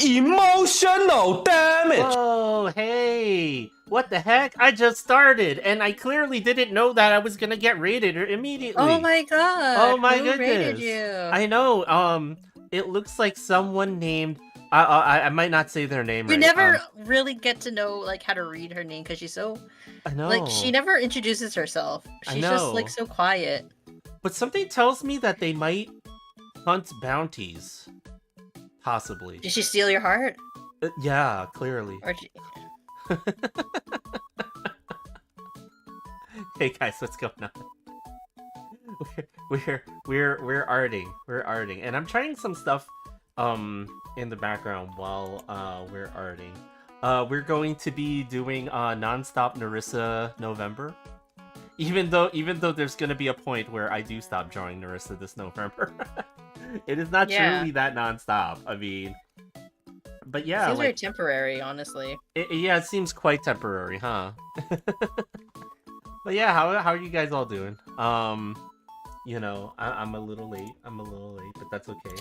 Emotional damage! Whoa, hey! What the heck? I just started, and I clearly didn't know that I was gonna get rated immediately. Oh my Oh god, my who rated goodness! you? I know. It looks like someone named. I might not say their name You right. never really get to know like how to read her name because she's so I know. like she never introduces herself. I She's just like know. so quiet. But something tells me that they might hunt bounties. Possibly. Did she steal your heart? Yeah, clearly. Or she... Hey guys, what's going on? We're arting. We're arting. And I'm trying some stuff in the background while we're arting. We're going to be doing non-stop Nerissa November. Even though there's gonna be a point where I do stop drawing Nerissa this November. It is not truly that non-stop. I mean, but yeah, seems very temporary, honestly. Yeah, it seems quite temporary, huh? But yeah, how are you guys all doing? You know, I'm a little late. But that's okay.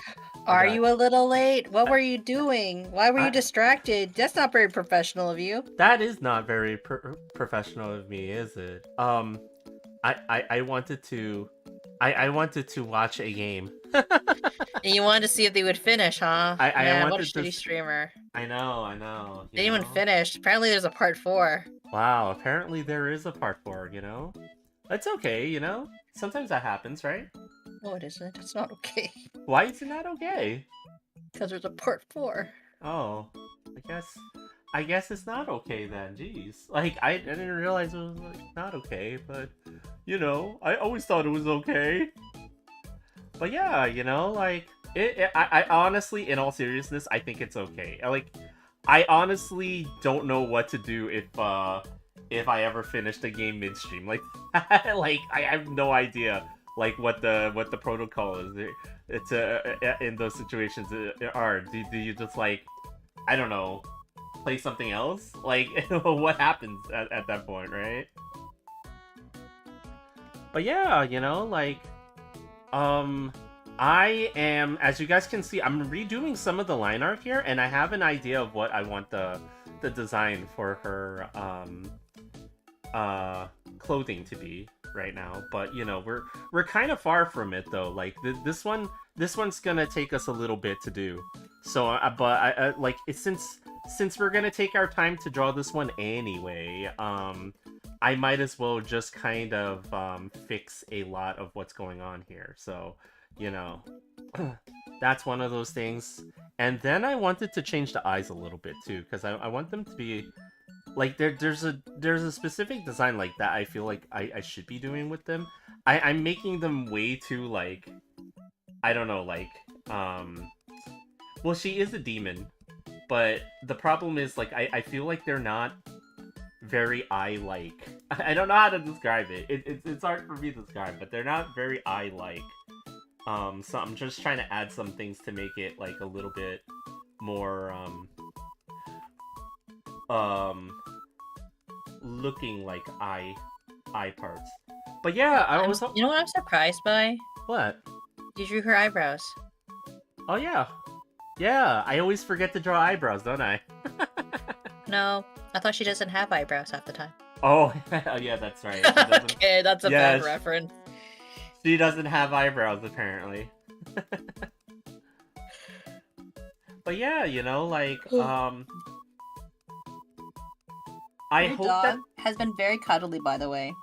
Are you a little late? What were you doing? Why were you distracted? That's not very professional of you. That is not very professional of me, is it? I wanted to. I wanted to watch a game. And you wanted to see if they would finish, huh? I what a wanted shitty streamer. I know. They didn't even finish. Apparently there's a part 4. Wow, apparently there is a part 4, you know? That's okay, you know? Sometimes that happens, right? No, it isn't. It's not okay. Why is it not okay? Because there's a part 4. Oh, I guess it's not okay then. Jeez, like I didn't realize it was like, not okay, but you know, I always thought it was okay. But yeah, you know, like I honestly, in all seriousness, I think it's okay. I honestly don't know what to do if I ever finish the game midstream. Like, like I have no idea like what the protocol is. It's in those situations are. Do you just like, I don't know, play something else? Like, what happens at that point, right? But yeah, you know, like, I am, as you guys can see, I'm redoing some of the line art here, and I have an idea of what I want the design for her clothing to be right now. But you know, we're kind of far from it though. Like this one's gonna take us a little bit to do. So, but I like since we're gonna take our time to draw this one anyway, I might as well just kind of fix a lot of what's going on here. So, you know, that's one of those things. And then I wanted to change the eyes a little bit too, because I want them to be like there's a specific design like that I feel like I should be doing with them. I'm making them way too like, I don't know, like well, she is a demon, but the problem is like I feel like they're not very eye-like. I don't know how to describe it. It's hard for me to describe, but they're not very eye-like. So I'm just trying to add some things to make it like a little bit more looking like eye parts. But yeah, I was. You know what I'm surprised by? What? You drew her eyebrows. Oh yeah, yeah. I always forget to draw eyebrows, don't I? No, I thought she doesn't have eyebrows half the time. Oh yeah, that's right. Okay, that's a bad reference. She doesn't have eyebrows apparently. But yeah, you know, like I Your hope dog that has been very cuddly, by the way.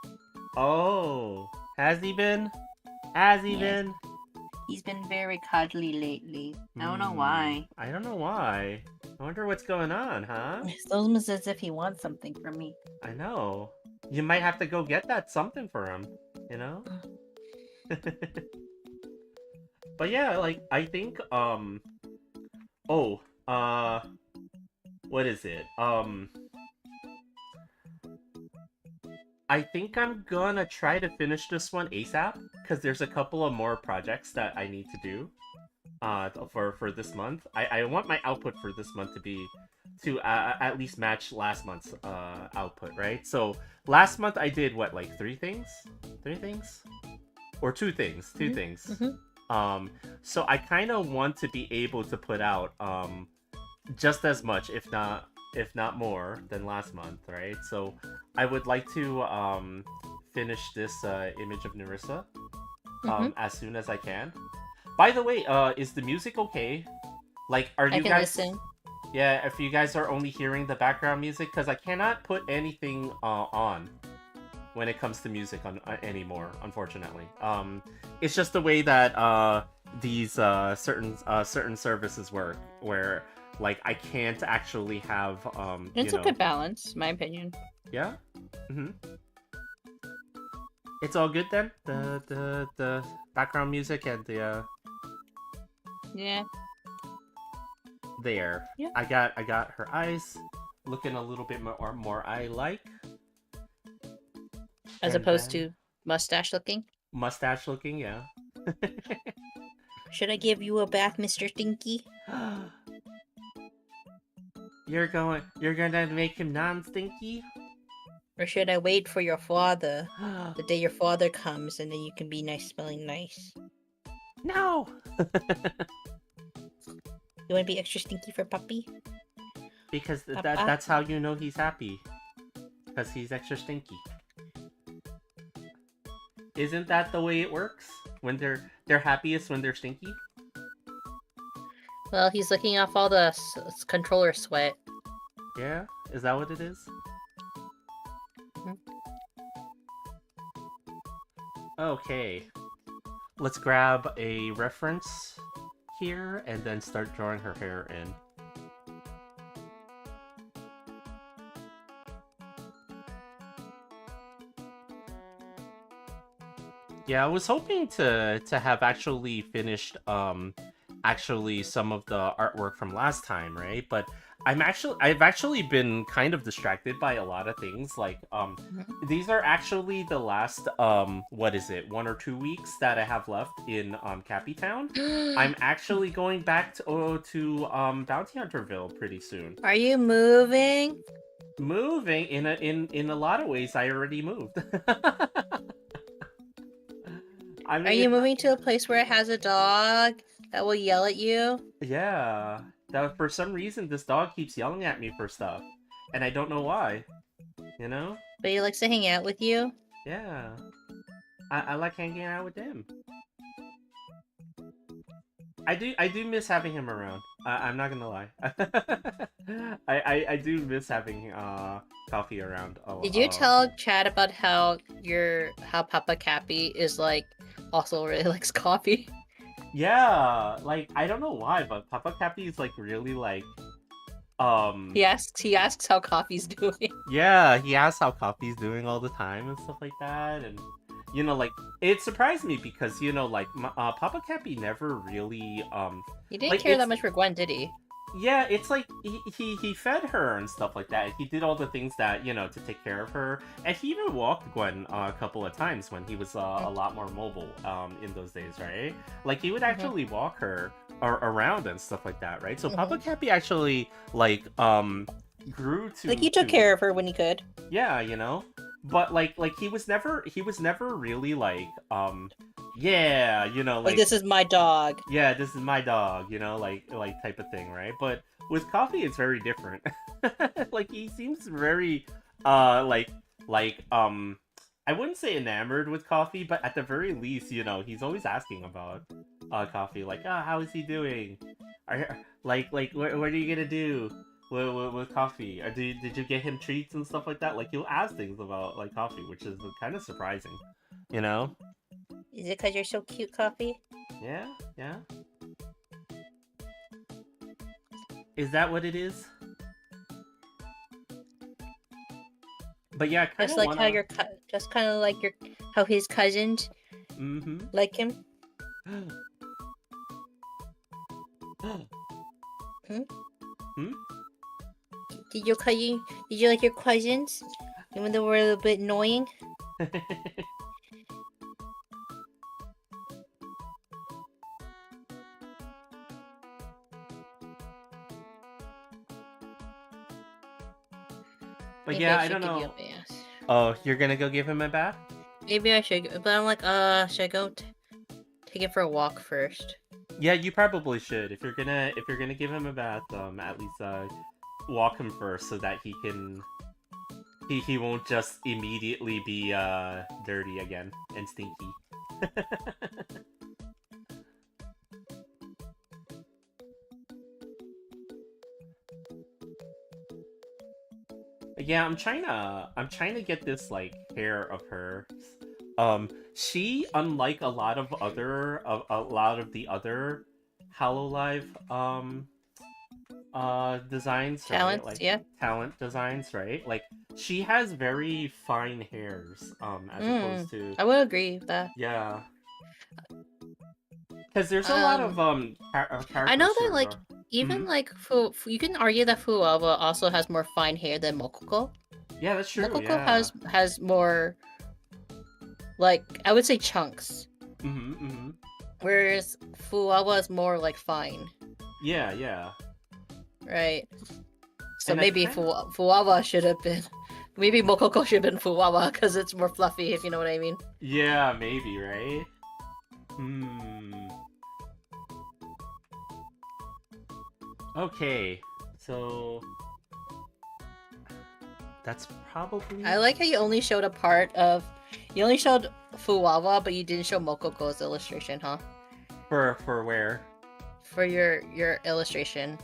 Oh, has he been? Has he been? He's been very cuddly lately. I don't know why. I don't know why. I wonder what's going on, huh? It's almost as if he wants something from me. I know. You might have to go get that something for him, you know? But yeah, like, I think, what is it? I think I'm gonna try to finish this one ASAP, because there's a couple of more projects that I need to do for this month. I want my output for this month to at least match last month's output, right? So last month I did what, like 3 things? 3 things? Or 2 things? 2 things. So I kind of want to be able to put out just as much, if not more than last month, right? So I would like to finish this image of Nerissa Mm-hmm. as soon as I can. By the way, is the music okay? Like, are I you can guys? listen. Yeah, if you guys are only hearing the background music, because I cannot put anything on when it comes to music on anymore, unfortunately. It's just the way that these certain services work, where like I can't actually have It's a good balance, in my opinion. yeah, mm-hmm. It's all good then. The background music and the Yeah. there. Yeah. I got her eyes looking a little bit more eye like, As and opposed then to mustache looking. mustache looking, yeah. Should I give you a bath, Mr. Stinky? You're gonna make him non-stinky? Or should I wait for your father? The day your father comes and then you can be nice smelling nice. No! You wanna be extra stinky for puppy? Because Papa? that's how you know he's happy. Because he's extra stinky. Isn't that the way it works? When they're happiest when they're stinky? Well, he's licking off all the controller sweat. Yeah? Is that what it is? Mhm. Okay. Let's grab a reference here and then start drawing her hair in. Yeah, I was hoping to have actually finished actually some of the artwork from last time, right? But I've actually been kind of distracted by a lot of things. Like these are actually the last what is it, 1 or 2 weeks that I have left in Cappy Town. I'm actually going back to Bounty Hunterville pretty soon. Are you moving? Moving in a lot of ways, I already moved. I Are you mean, moving to a place where it has a dog that will yell at you? yeah. That for some reason this dog keeps yelling at me for stuff, and I don't know why. You know? But he likes to hang out with you? Yeah. I like hanging out with him. I do miss having him around. I'm not gonna lie. I do miss having Coffee around. Did you tell Chad about how Papa Cappy is like also really likes coffee? Yeah, like I don't know why, but Papa Cappy is like really like He asks how coffee's doing. yeah, he asks how Coffee's doing all the time and stuff like that, and you know, like it surprised me because you know, like Papa Cappy never really He didn't like care that much for Gwen, did he? yeah, it's like he fed her and stuff like that. He did all the things that you know to take care of her, and he even walked Gwen a couple of times when he was a lot more mobile in those days, right? Like he would actually walk her around and stuff like that, right? So Papa Cappy actually like grew to like he took care of her when he could. yeah, you know, but like he was never really like yeah, you know, Like this is my dog. yeah, this is my dog, you know, like type of thing, right? But with Coffee, it's very different. Like he seems very I wouldn't say enamored with Coffee, but at the very least, you know, he's always asking about Coffee, like, how is he doing? Like what are you gonna do with Coffee? Or did you get him treats and stuff like that? Like he'll ask things about like Coffee, which is kind of surprising, you know? Is it because you're so cute, Coffee? Yeah, yeah. Is that what it is? But yeah, kind Just of like how just kind of like how his cousins like him. Did you like your cousins? Even though we're a little bit annoying? But Maybe yeah, I I should don't give you know. a bath. Oh, you're gonna go give him a bath? Maybe I should, but I'm like, should I go take it for a walk first? Yeah, you probably should. If you're gonna give him a bath, at least walk him first so that he won't just immediately be dirty again and stinky. Yeah, I'm trying to get this like hair of her. She, unlike a lot of the other Hololive designs, right? Talents, Like yeah. talent designs, right? Like she has very fine hairs, as opposed to I would agree with that. yeah. Because there's a lot of Um, I know characters that here. like even like you can argue that Fuwawa also has more fine hair than Mokoko. Yeah, that's true. Mokoko Yeah. has more, like, I would say chunks, whereas Fuwawa is more like fine, Yeah, yeah. right? So And I maybe kind of Fuwawa should have been, maybe Mokoko should have been Fuwawa because it's more fluffy, if you know what I mean. yeah, maybe, right? Hmm. Okay, so that's probably I like how you only showed you only showed Fuwawa, but you didn't show Mokoko's illustration, huh? for where? For your illustration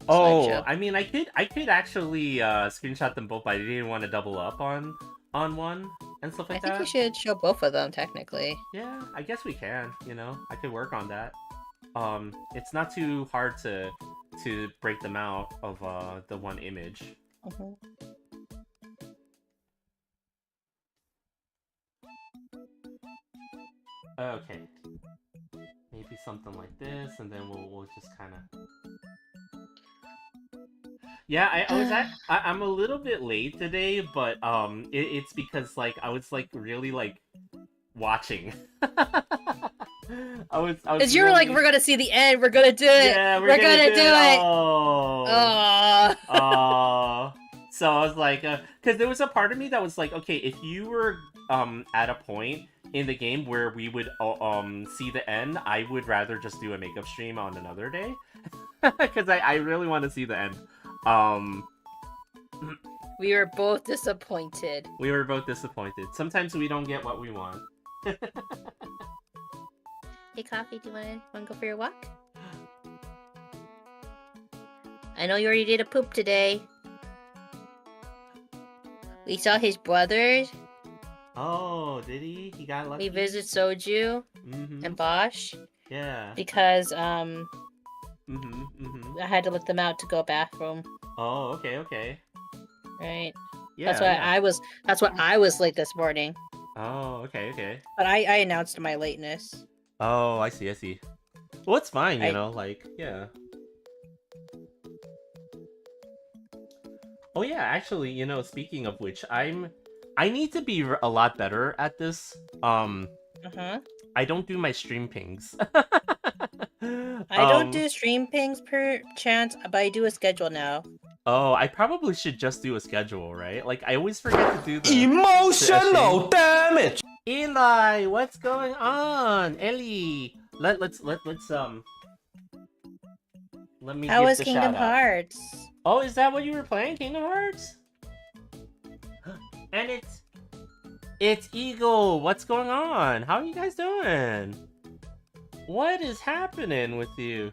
Oh, slideshow. I mean, I could actually screenshot them both, but I didn't want to double up on one and stuff I like think that. you should show both of them technically. Yeah, I guess we can. You know, I could work on that. It's not too hard to break them out of the one image. Mhm. Okay, maybe something like this, and then we'll just kind of. Yeah, I'm a little bit late today, but it's because like I was like really like watching. I was Cause you were like, really we're gonna see the end, we're gonna do it, yeah, we're gonna do it. Oh. Oh. So I was like, because there was a part of me that was like, okay, if you were at a point in the game where we would see the end, I would rather just do a makeup stream on another day, because I really want to see the end. Um, We were both disappointed. we were both disappointed. Sometimes we don't get what we want. Hey, Coffee, do you wanna go for your walk? I know you already did a poop today. We saw his brothers. Oh, did he? He got lucky. We visit Soju and Bosch Yeah. because Mhm. I had to let them out to go bathroom. Oh, okay, okay. Right. Yeah. That's why yeah. That's why I was late this morning. Oh, okay, okay. But I announced my lateness. Oh, I see, I see. Well, it's fine, you I- know, like, yeah. Oh yeah, actually, you know, speaking of which, I need to be a lot better at this. I don't do my stream pings. I don't do stream pings per chance, but I do a schedule now. Oh, I probably should just do a schedule, right? Like I always forget to do the Emotional damage. Eli, what's going on? Ellie, let's let me How give was the Kingdom shout out. Hearts? Oh, is that what you were playing, Kingdom Hearts? And it's Eagle. What's going on? How are you guys doing? What is happening with you?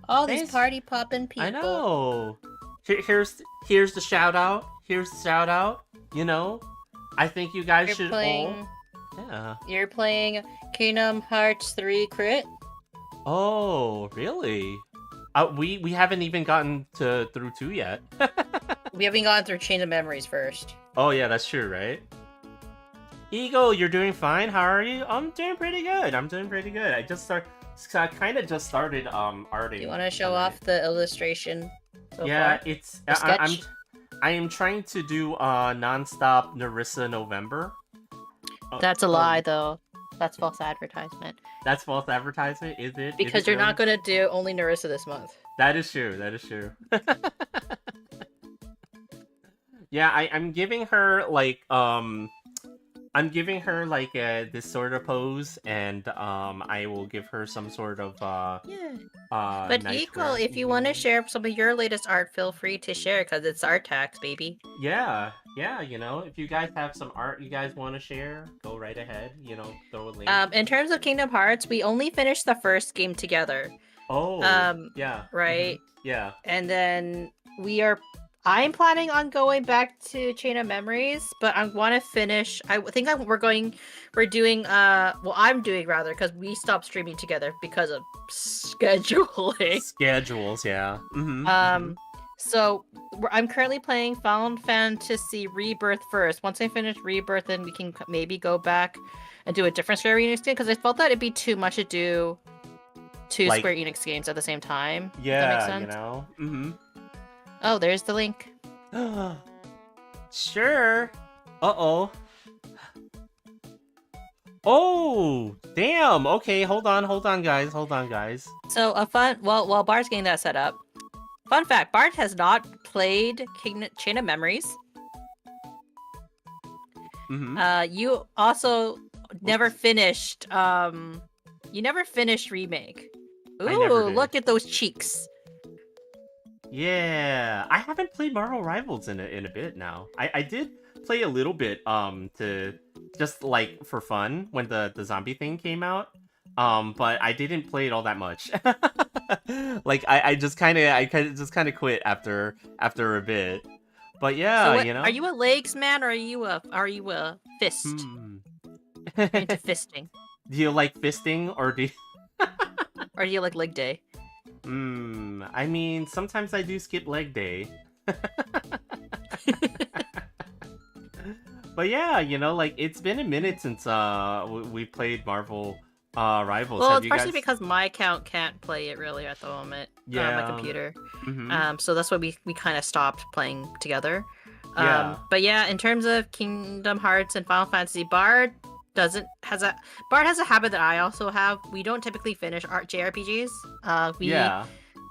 All these Thanks. party poppin' people. I know. Here's the shout out. Here's the shout out. You know, I think you guys should all. Yeah. You're playing Kingdom Hearts 3 Crit? Oh, really? We haven't even gotten through 2 yet. We haven't gone through Chain of Memories first. Oh yeah, that's true, right? Eagle, you're doing fine. How are you? I'm doing pretty good. I kind of just started arting. You want to show off the illustration? So Yeah, far? it's The sketch? I am trying to do non-stop Nerissa November. That's a lie, though. That's false advertisement. That's false advertisement, is it? Because you're not gonna do only Nerissa this month. That is true. That is true. Yeah, I'm giving her like I'm giving her like this sort of pose, and I will give her some sort of Yeah. But Equal, nightwear. if you want to share some of your latest art, feel free to share because it's art tax, baby. Yeah, yeah, you know, if you guys have some art you guys want to share, go right ahead, you know, throw a link. In terms of Kingdom Hearts, we only finished the first game together. Oh, yeah. Right? Yeah. And then I'm planning on going back to Chain of Memories, but I want to finish. I think I'm doing I'm doing rather because we stopped streaming together because of scheduling. Schedules, yeah. So I'm currently playing Final Fantasy Rebirth first. Once I finish Rebirth, then we can maybe go back and do a different Square Enix game because I felt that it'd be too much to do two Square Enix games at the same time. Yeah, that makes sense. you know. Oh, there's the link. Sure. Uh-oh. Oh, damn. Okay, hold on, guys. So while Bart's getting that set up, fun fact: Bart has not played Chain of Memories. You also never finished. You never finished Remake. Ooh, look at those cheeks. Yeah, I haven't played Marvel Rivals in a bit now. I did play a little bit to just like for fun when the zombie thing came out. But I didn't play it all that much. Like I just kind of quit after a bit. But yeah, so you know. Are you a legs man or are you a fist? Into fisting. Do you like fisting or do you... Or do you like leg day? I mean, sometimes I do skip leg day. But yeah, you know, like it's been a minute since we played Marvel Rivals. Well, especially because my account can't play it really at the moment. Yeah. On my computer. So that's why we kind of stopped playing together. Yeah. But yeah, in terms of Kingdom Hearts and Final Fantasy, Bard has a habit that I also have. We don't typically finish JRPGs.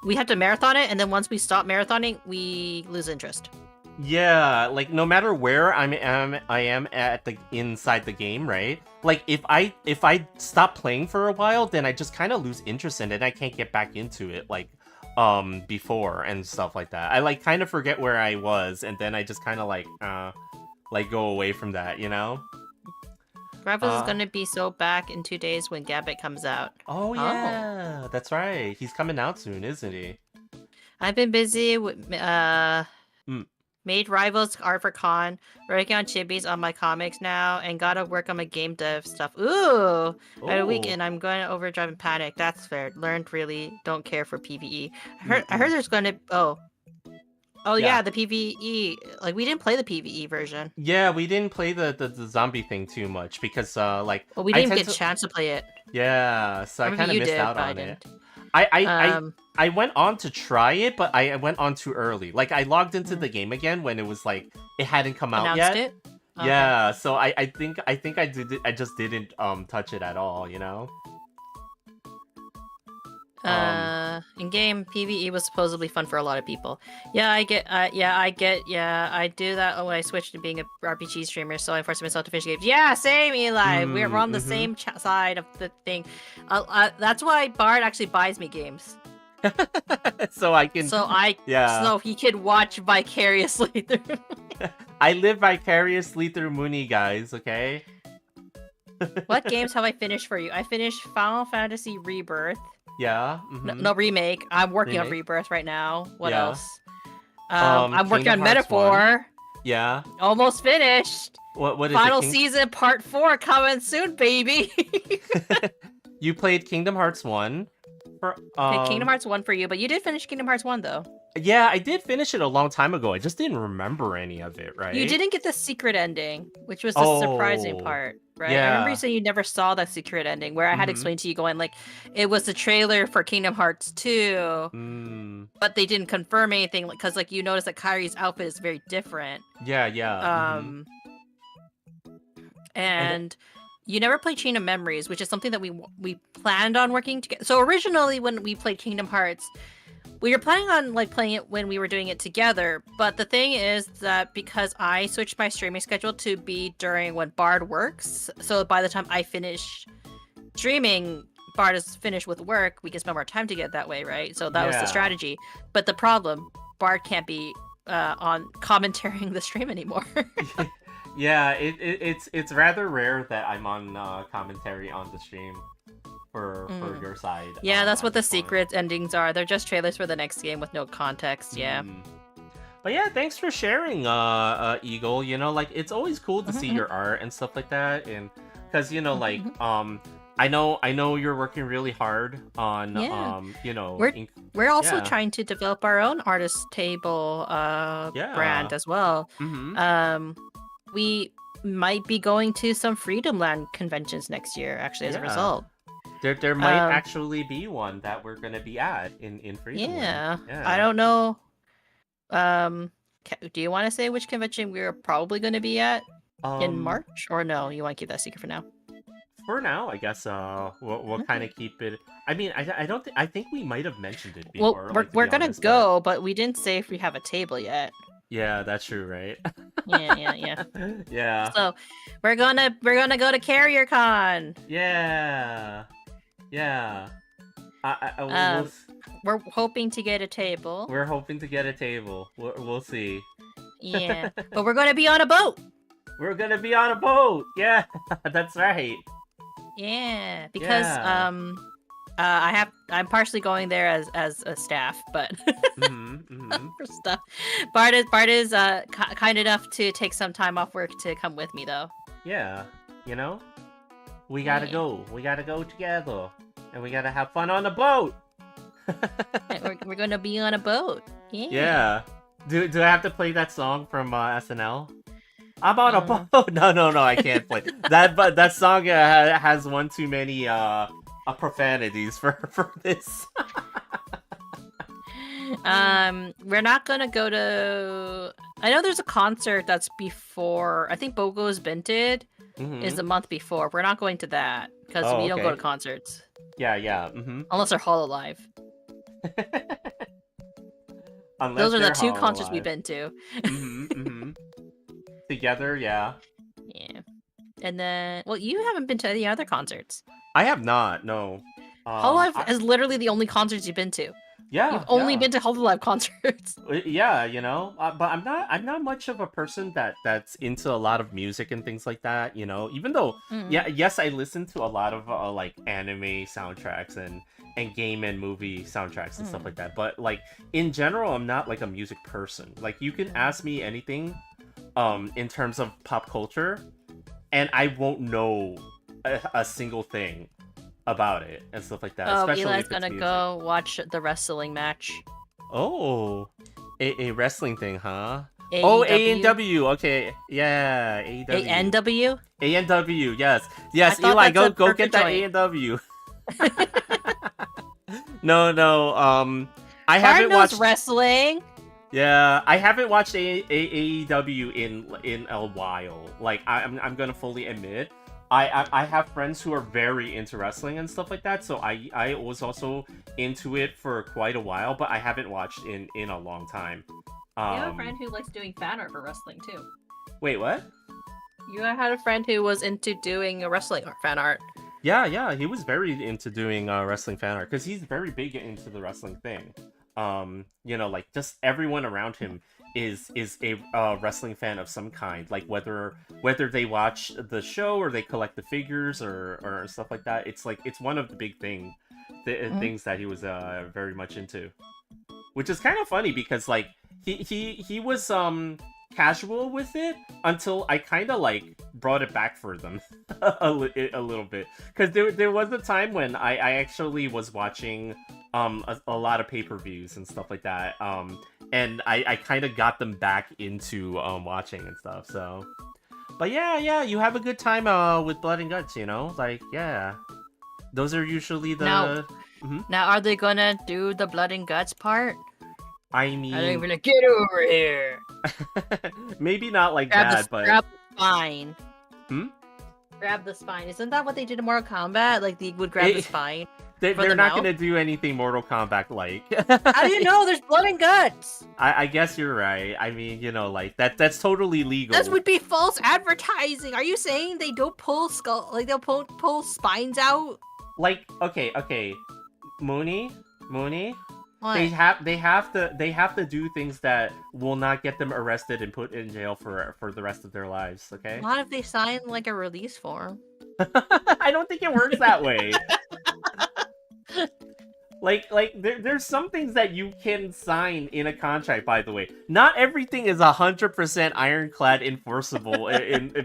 We have to marathon it, and then once we stop marathoning, we lose interest. Yeah, like no matter where I am at the inside the game, right? Like if I stop playing for a while, then I just kind of lose interest in it. And I can't get back into it like before and stuff like that. I like kind of forget where I was, and then I just kind of like go away from that, you know? Rivals is gonna be so back in 2 days when Gambit comes out. Oh yeah, that's right. He's coming out soon, isn't he? I've been busy with made Rivals art for con, working on chibis on my comics now, and gotta work on my game dev stuff. Ooh! At a weekend, I'm going to overdrive and panic. That's fair. Learned really don't care for PvE. I heard there's gonna yeah, the PvE. Like we didn't play the PvE version. Yeah, we didn't play the zombie thing too much because we didn't get a chance to play it. Yeah, so I kind of missed out on it. I went on to try it, but I went on too early. Like I logged into the game again when it was like it hadn't come out yet. It? Okay. Yeah, so I think I just didn't touch it at all, you know. In game PvE was supposedly fun for a lot of people. Yeah, I do that when I switched to being a RPG streamer, so I forced myself to finish games. Yeah, same, Eli. We're on the same side of the thing. That's why Bard actually buys me games. So he could watch vicariously through me. I live vicariously through Mooney, guys, okay? What games have I finished for you? I finished Final Fantasy Rebirth. Yeah. No, Remake. I'm working on Rebirth right now. What else? I'm working on Metaphor. 1. Yeah. Almost finished. What is Final it? Season Part 4 coming soon, baby. You played Kingdom Hearts 1. Kingdom Hearts 1 for you, but you did finish Kingdom Hearts 1 though. Yeah, I did finish it a long time ago. I just didn't remember any of it, right? You didn't get the secret ending, which was the surprising part, right? Yeah. I remember you saying you never saw that secret ending, where I had explained to you going like, it was the trailer for Kingdom Hearts 2, but they didn't confirm anything because like you notice that Kairi's outfit is very different. Yeah. And you never played Chain of Memories, which is something that we planned on working together. So originally when we played Kingdom Hearts, we were planning on like playing it when we were doing it together, but the thing is that because I switched my streaming schedule to be during when Bard works, so by the time I finish streaming, Bard is finished with work, we can spend more time together that way, right? So that was the strategy. But the problem, Bard can't be on commentating the stream anymore. Yeah, it's rather rare that I'm on commentary on the stream for your side. Yeah, that's what the secret endings are. They're just trailers for the next game with no context. Yeah. But yeah, thanks for sharing, Eagle. You know, like it's always cool to see your art and stuff like that, and because you know, like I know you're working really hard on you know, we're also trying to develop our own artist table brand as well. We might be going to some Freedom Land conventions next year, actually, as a result. There might actually be one that we're gonna be at in Freedom Land. Yeah. I don't know. Do you want to say which convention we're probably going to be at in March, or no? You want to keep that secret for now? For now, I guess we'll kind of keep it. I mean, I think we might have mentioned it before. Well, we're gonna go, but we didn't say if we have a table yet. Yeah, that's true, right? Yeah. Yeah. So we're gonna go to Carrier Con. Yeah. We're hoping to get a table. We're hoping to get a table. We'll see. Yeah, but we're gonna be on a boat. We're gonna be on a boat. Yeah, that's right. Yeah, because I'm partially going there as a staff, but for stuff. Bart is kind enough to take some time off work to come with me though. Yeah, you know, we gotta go. We gotta go together, and we gotta have fun on the boat. we're gonna be on a boat. Yeah. Do I have to play that song from SNL? I'm on a boat. No, I can't play that. But that song has one too many profanities for this. We're not gonna go to. I know there's a concert that's before. I think Bogo's Binted is the month before. We're not going to that because we don't go to concerts. Yeah. Unless they're Hololive. Those are the two concerts we've been to. Together, yeah. And then, well, you haven't been to any other concerts. I have not. No. Hololive is literally the only concerts you've been to. Yeah. You've only been to Hololive concerts. Yeah, you know. But I'm not much of a person that's into a lot of music and things like that. You know, even though yes, I listen to a lot of like anime soundtracks and game and movie soundtracks and stuff like that. But like in general, I'm not like a music person. Like you can ask me anything in terms of pop culture and I won't know a single thing about it and stuff like that. Especially Eli's gonna go watch the wrestling match. Oh, a wrestling thing, huh? AEW. Oh, A&W. Okay, yeah, AEW. A&W? A&W, yes. Eli, go get that A&W. No. I haven't watched wrestling. Yeah, I haven't watched AEW in a while. Like I'm gonna fully admit, I have friends who are very into wrestling and stuff like that. So I was also into it for quite a while, but I haven't watched in a long time. You have a friend who likes doing fan art for wrestling too. Wait, what? You had a friend who was into doing a wrestling fan art. Yeah, he was very into doing wrestling fan art because he's very big into the wrestling thing. You know, like just everyone around him is a wrestling fan of some kind. Like whether they watch the show or they collect the figures or stuff like that. It's like it's one of the big things that he was very much into, which is kind of funny because like he was casual with it until I kind of like brought it back for them a little bit because there was a time when I actually was watching a lot of pay-per-views and stuff like that and I kind of got them back into watching and stuff. So but yeah, you have a good time with Blood and Guts, you know, like yeah, those are usually the now are they gonna do the Blood and Guts part? I mean, are they gonna get over here? Maybe not like that, but grab the spine. Grab the spine. Isn't that what they did in Mortal Kombat? Like they would grab the spine. they're not gonna do anything Mortal Kombat like. How do you know? There's blood and guts. I guess you're right. I mean, you know, like that's totally legal. This would be false advertising. Are you saying they don't pull skull, like they'll pull spines out? Like, okay, Mooney. What? They have to do things that will not get them arrested and put in jail for the rest of their lives. Okay. Not if they sign like a release form. I don't think it works that way. There's some things that you can sign in a contract. By the way, not everything is 100% ironclad enforceable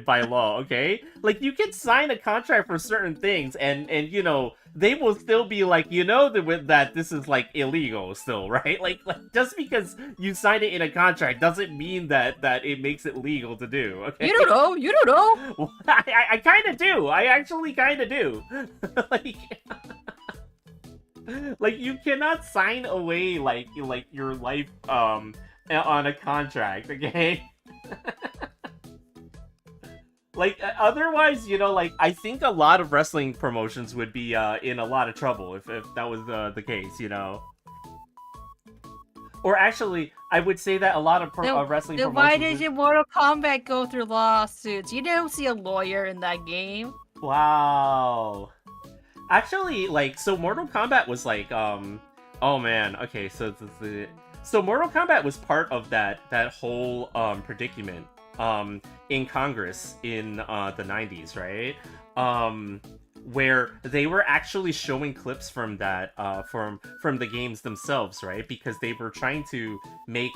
by law. Okay, like you can sign a contract for certain things, and you know they will still be like, you know, that this is like illegal still, right? Like just because you sign it in a contract doesn't mean that it makes it legal to do. Okay, You don't know. Well, I kind of do. I actually kind of do. Like you cannot sign away like your life on a contract, okay? Like otherwise, you know, like I think a lot of wrestling promotions would be in a lot of trouble if that was the case, you know. Or actually, I would say that a lot of wrestling promotions. Why did your Mortal Kombat go through lawsuits? You don't see a lawyer in that game. Wow. Actually, like, so Mortal Kombat was like, oh man, okay, so Mortal Kombat was part of that whole predicament in Congress in the 90s, right? Where they were actually showing clips from that from the games themselves, right? Because they were trying to make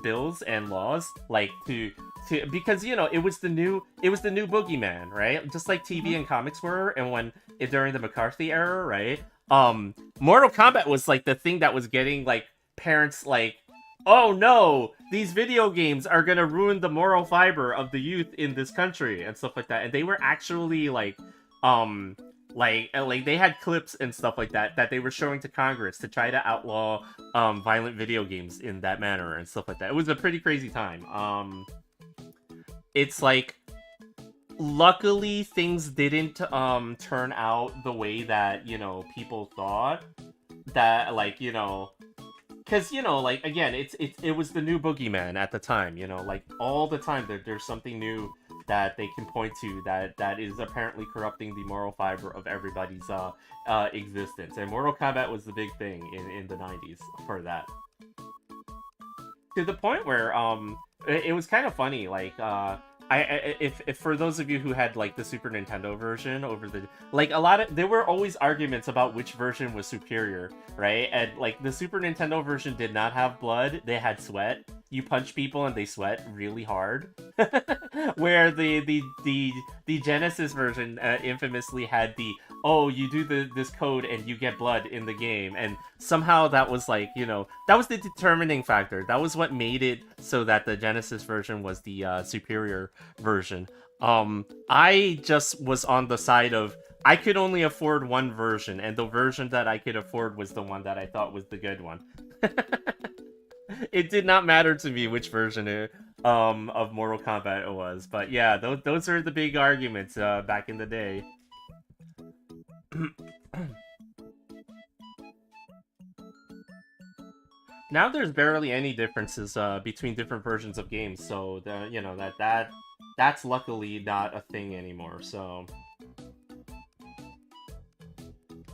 bills and laws like to because you know it was the new boogeyman, right? Just like TV and comics were, and during the McCarthy era, right? Mortal Kombat was like the thing that was getting like parents like, oh no, these video games are gonna ruin the moral fiber of the youth in this country and stuff like that. And they were actually like they had clips and stuff like that they were showing to Congress to try to outlaw violent video games in that manner and stuff like that. It was a pretty crazy time. It's like, luckily things didn't turn out the way that, you know, people thought. That, like, you know, because, you know, like, again, it was the new boogeyman at the time, you know, like, all the time there's something new that they can point to that is apparently corrupting the moral fiber of everybody's existence. And Mortal Kombat was the big thing in the 90s for that. To the point where it was kind of funny, like if for those of you who had like the Super Nintendo version over the like there were always arguments about which version was superior, right? And like the Super Nintendo version did not have blood, they had sweat. You punch people and they sweat really hard. Where the Genesis version infamously had you do this code and you get blood in the game, and somehow that was like, you know, that was the determining factor. That was what made it so that the Genesis version was the superior version. I just was on the side of I could only afford one version, and the version that I could afford was the one that I thought was the good one. It did not matter to me which version of Mortal Kombat it was, but yeah, those are the big arguments back in the day. Now there's barely any differences between different versions of games, so you know that's luckily not a thing anymore. So.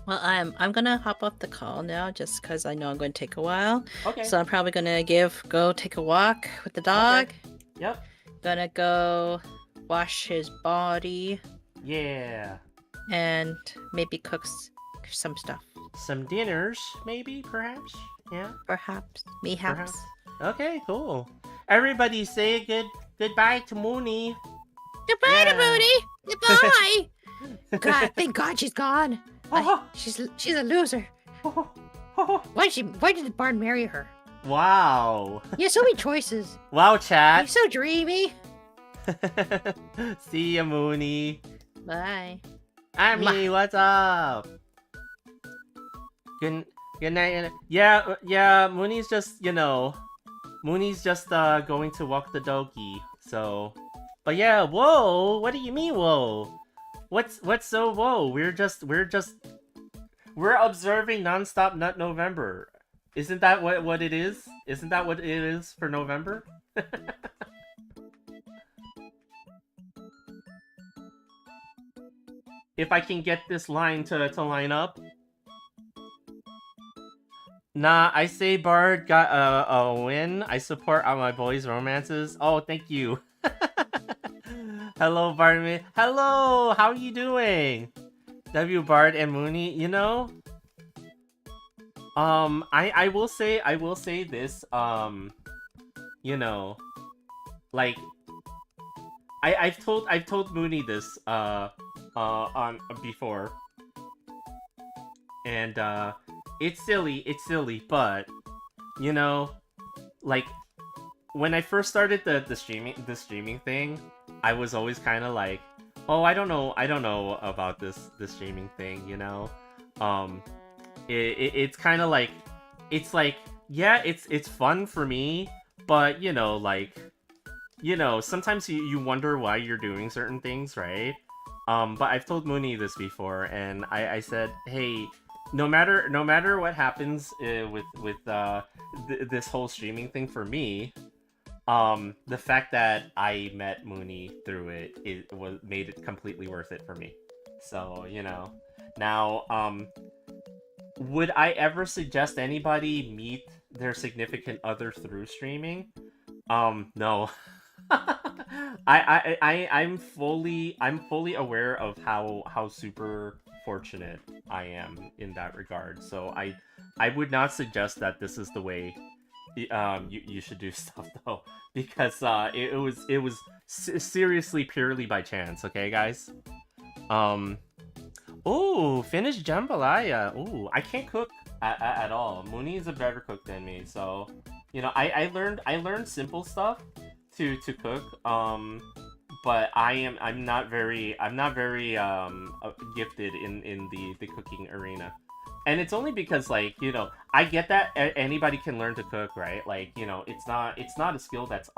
Well, I'm gonna hop off the call now, just because I know I'm going to take a while. Okay. So I'm probably gonna go take a walk with the dog. Okay. Yep. Gonna go wash his body. Yeah. And maybe cook some stuff. Some dinners, maybe, perhaps. Yeah. Perhaps. Perhaps. Okay, cool. Everybody say goodbye to Mooney. Goodbye to Mooney. Goodbye. God, thank God she's gone. She's a loser. Why did Bart marry her? Wow. You have so many choices. Wow, chat. You're so dreamy. See ya, Mooney. Bye. Army, what's up? Good night. Yeah, Mooney's just, you know, going to walk the doggy, so. But yeah, whoa, what do you mean, whoa? What's so whoa? We're We're observing nonstop Nut November. Isn't that what it is? Isn't that what it is for November? If I can get this line to line up. Nah, I say Bard got a win. I support all my boys' romances. Oh, thank you. Hello, Bard. Hello, how are you doing? W Bard and Mooney, you know? I will say this, you know, like I've told Mooney this on before. And it's silly, but you know, like when I first started the streaming thing, I was always kind of like, oh, I don't know about this streaming thing, you know. It's kind of like, it's like, yeah, it's fun for me, but you know, like, you know, sometimes you wonder why you're doing certain things, right? But I've told Mooney this before, and I said, hey, no matter what happens with this whole streaming thing for me, the fact that I met Mooney through it made it completely worth it for me. So, you know, now, would I ever suggest anybody meet their significant other through streaming? No. I'm fully aware of how super fortunate I am in that regard. So I would not suggest that this is the way you should do stuff, though, because it was seriously purely by chance. Okay, guys. Oh, finished jambalaya. Oh, I can't cook at all. Mooney is a better cook than me, so you know, I learned simple stuff to cook. But I'm not very gifted in the cooking arena. And it's only because, like, you know, I get that anybody can learn to cook, right? Like, you know, it's not a skill that's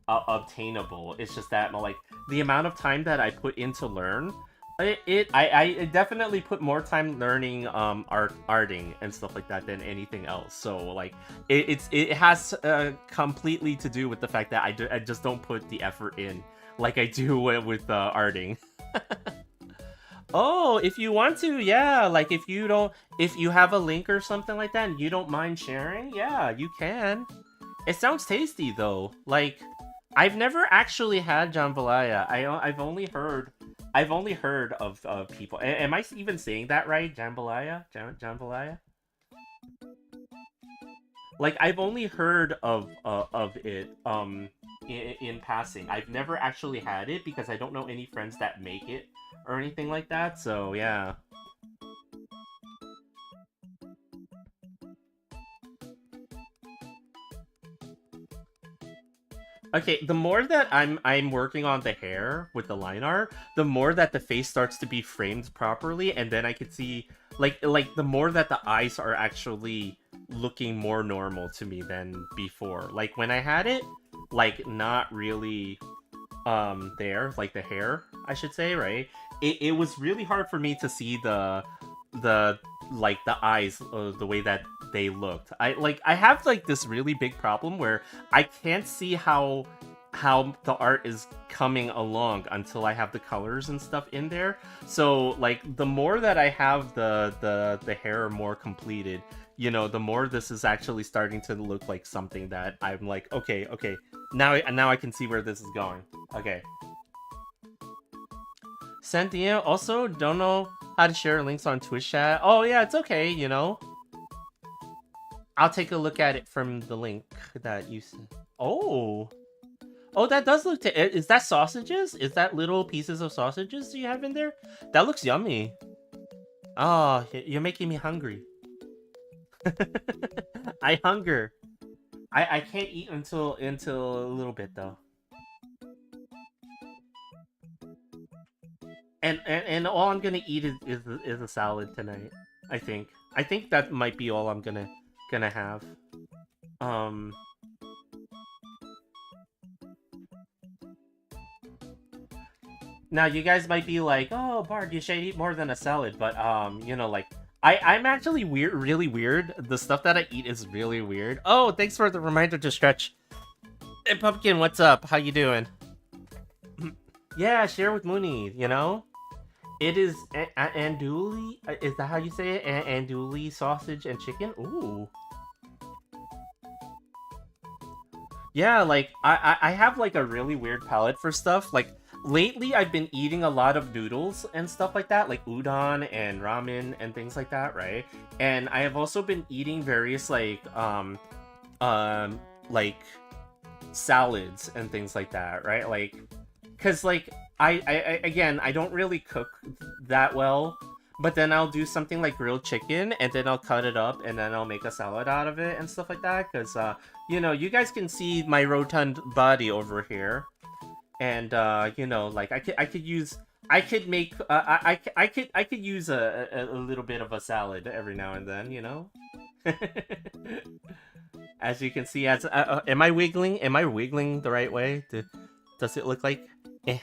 obtainable. It's just that, like, the amount of time that I put in to learn, I definitely put more time learning arting and stuff like that than anything else. So, like, it has completely to do with the fact that I just don't put the effort in like I do with arting. Oh, if you want to, yeah. Like, if you have a link or something like that and you don't mind sharing, yeah, you can. It sounds tasty, though. Like, I've never actually had jambalaya. I've only heard of people. Am I even saying that right? Jambalaya? Jambalaya? Like, I've only heard of it in passing. I've never actually had it because I don't know any friends that make it or anything like that. So yeah. Okay, the more that I'm working on the hair with the line art, the more that the face starts to be framed properly, and then I can see like the more that the eyes are actually looking more normal to me than before. Like when I had it, like not really there, like the hair, I should say, right? It was really hard for me to see the like the eyes, the way that they looked. I have like this really big problem where I can't see how the art is coming along until I have the colors and stuff in there. So like the more that I have the hair more completed, you know, the more this is actually starting to look like something that I'm like, okay, now I can see where this is going. Okay. Santia also don't know how to share links on Twitch chat. Oh yeah, it's okay, you know. I'll take a look at it from the link that you sent. Oh, that does look. Is that sausages? Is that little pieces of sausages you have in there? That looks yummy. Oh, you're making me hungry. I hunger. I can't eat until a little bit though. And all I'm gonna eat is a salad tonight. I think that might be all I'm gonna have. Now you guys might be like, oh, Bard, you should eat more than a salad, but you know, like I'm actually weird, really weird. The stuff that I eat is really weird. Oh, thanks for the reminder to stretch. Hey, Pumpkin, what's up? How you doing? Yeah, share with Mooney, you know? It is andouille. Is that how you say it? Andouille sausage and chicken? Ooh. Yeah, like, I have, like, a really weird palate for stuff. Like, lately I've been eating a lot of noodles and stuff like that, like udon and ramen and things like that, right? And I have also been eating various, like, salads and things like that, right? Like, because, like, again, I don't really cook that well, but then I'll do something like grilled chicken, and then I'll cut it up, and then I'll make a salad out of it and stuff like that, because, you know, you guys can see my rotund body over here, and, you know, like, I could use a little bit of a salad every now and then, you know? As you can see, am I wiggling? Am I wiggling the right way? Does it look like... Eh.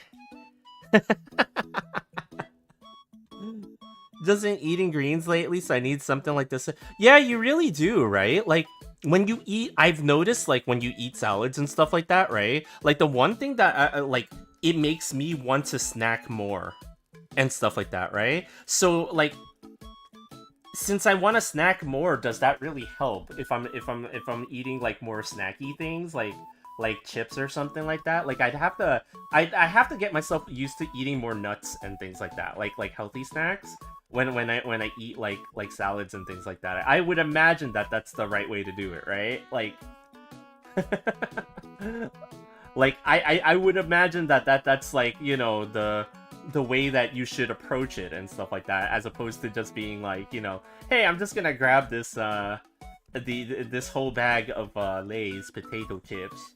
Just been eating greens lately, so I need something like this. Yeah, you really do, right? Like, when you eat, I've noticed, like, when you eat salads and stuff like that, right? Like, the one thing that, like, it makes me want to snack more and stuff like that, right? So, like, since I want to snack more, does that really help if I'm eating, like, more snacky things, like chips or something like that? Like, I have to get myself used to eating more nuts and things like that, like healthy snacks when I eat like salads and things like that. I would imagine that that's the right way to do it, right? Like like I would imagine that's like, you know, the way that you should approach it and stuff like that, as opposed to just being like, you know, hey, I'm just gonna grab this this whole bag of Lay's potato chips.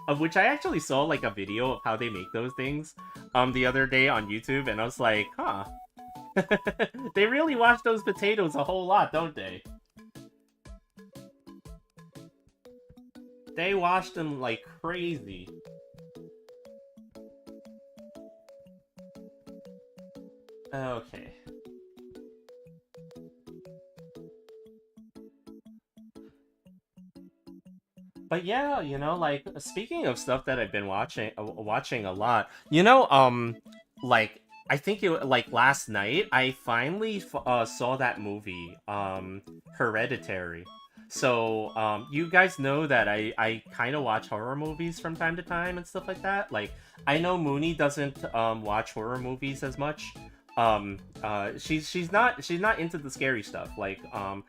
Of which I actually saw, like, a video of how they make those things the other day on YouTube, and I was like, huh. They really wash those potatoes a whole lot, don't they? They wash them like crazy. Okay. But yeah, you know, like, speaking of stuff that I've been watching a lot, you know, like, I think like last night I finally saw that movie, Hereditary. So, you guys know that I kind of watch horror movies from time to time and stuff like that. Like, I know Mooney doesn't watch horror movies as much. She's not into the scary stuff like I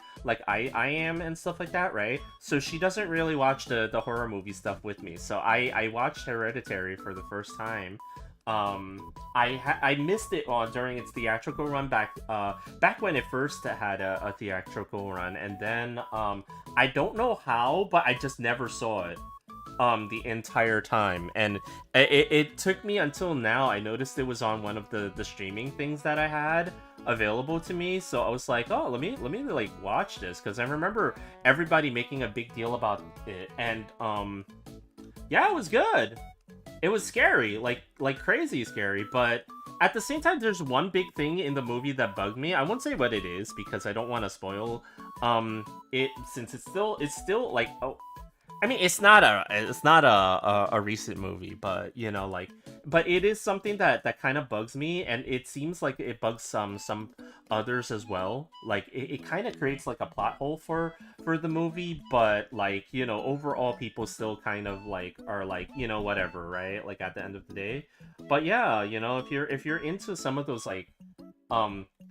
am and stuff like that, right? So she doesn't really watch the horror movie stuff with me. So I watched Hereditary for the first time. I missed it during its theatrical run back when it first had a theatrical run, and then I don't know how, but I just never saw it the entire time, and it took me until now. I noticed it was on one of the streaming things that I had available to me, so I was like, oh, let me like watch this, because I remember everybody making a big deal about it, and yeah, it was good. It was scary, like crazy scary, but at the same time, there's one big thing in the movie that bugged me. I won't say what it is because I don't want to spoil it, since it's still like, oh, I mean, it's not a recent movie, but you know, like, but it is something that kind of bugs me, and it seems like it bugs some others as well. Like, it kind of creates like a plot hole for the movie, but like, you know, overall people still kind of like are like, you know, whatever, right? Like, at the end of the day. But yeah, you know, if you're into some of those like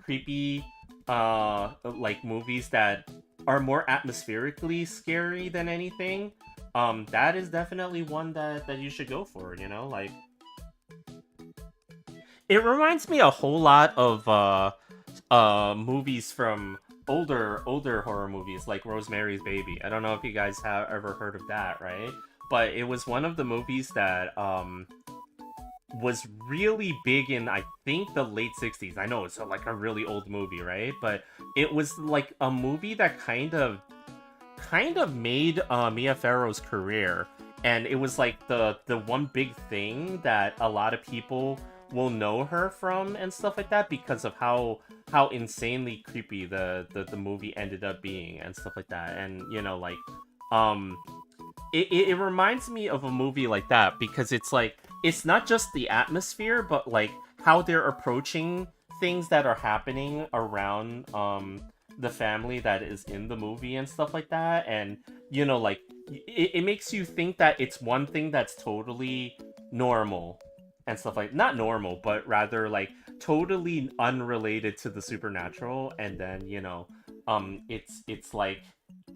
creepy like movies that are more atmospherically scary than anything, that is definitely one that you should go for, you know? Like, it reminds me a whole lot of movies from older horror movies, like Rosemary's Baby. I don't know if you guys have ever heard of that, right? But it was one of the movies that was really big in, I think, the late 60s. I know it's like a really old movie, right? But it was like a movie that kind of made Mia Farrow's career, and it was like the one big thing that a lot of people will know her from and stuff like that because of how insanely creepy the movie ended up being and stuff like that. And you know, like it reminds me of a movie like that because it's like it's not just the atmosphere, but like how they're approaching things that are happening around the family that is in the movie and stuff like that. And you know, like it makes you think that it's one thing that's totally normal and stuff like not normal, but rather like totally unrelated to the supernatural. And then you know, it's like,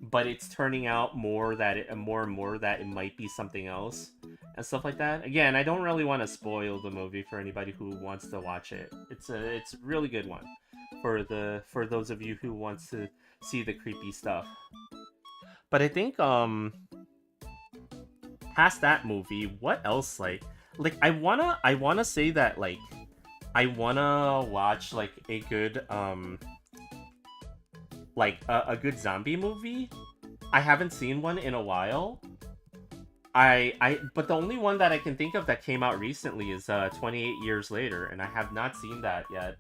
but it's turning out more that more and more that it might be something else and stuff like that. Again, I don't really want to spoil the movie for anybody who wants to watch it. It's a really good one for those of you who wants to see the creepy stuff. But I think past that movie, what else like I wanna say that like I wanna watch like a good like a good zombie movie. I haven't seen one in a while. But the only one that I can think of that came out recently is 28 Years Later, and I have not seen that yet.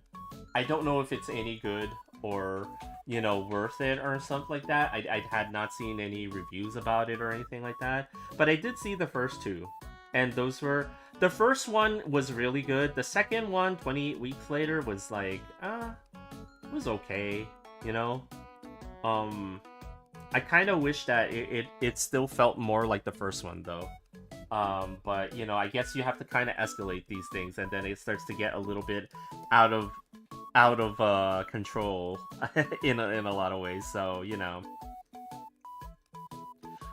I don't know if it's any good or, you know, worth it or something like that. I had not seen any reviews about it or anything like that. But I did see the first two, and those were... The first one was really good. The second one, 28 Weeks Later, was like, it was okay, you know? I kind of wish that it still felt more like the first one, though. But, you know, I guess you have to kind of escalate these things, and then it starts to get a little bit out of control in a lot of ways, so, you know.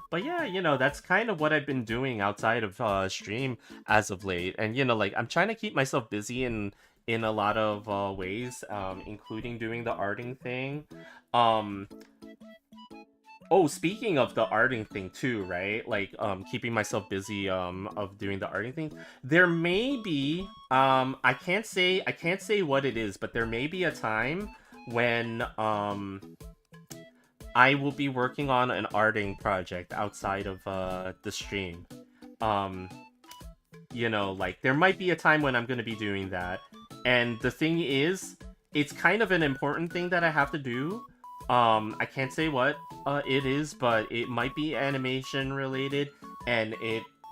But yeah, you know, that's kind of what I've been doing outside of stream as of late. And, you know, like, I'm trying to keep myself busy in a lot of ways, including doing the arting thing. Oh, speaking of the arting thing too, right? Like, keeping myself busy of doing the arting thing. There may be, I can't say what it is, but there may be a time when I will be working on an arting project outside of the stream. You know, like, there might be a time when I'm going to be doing that. And the thing is, it's kind of an important thing that I have to do. I can't say what it is, but it might be animation related, and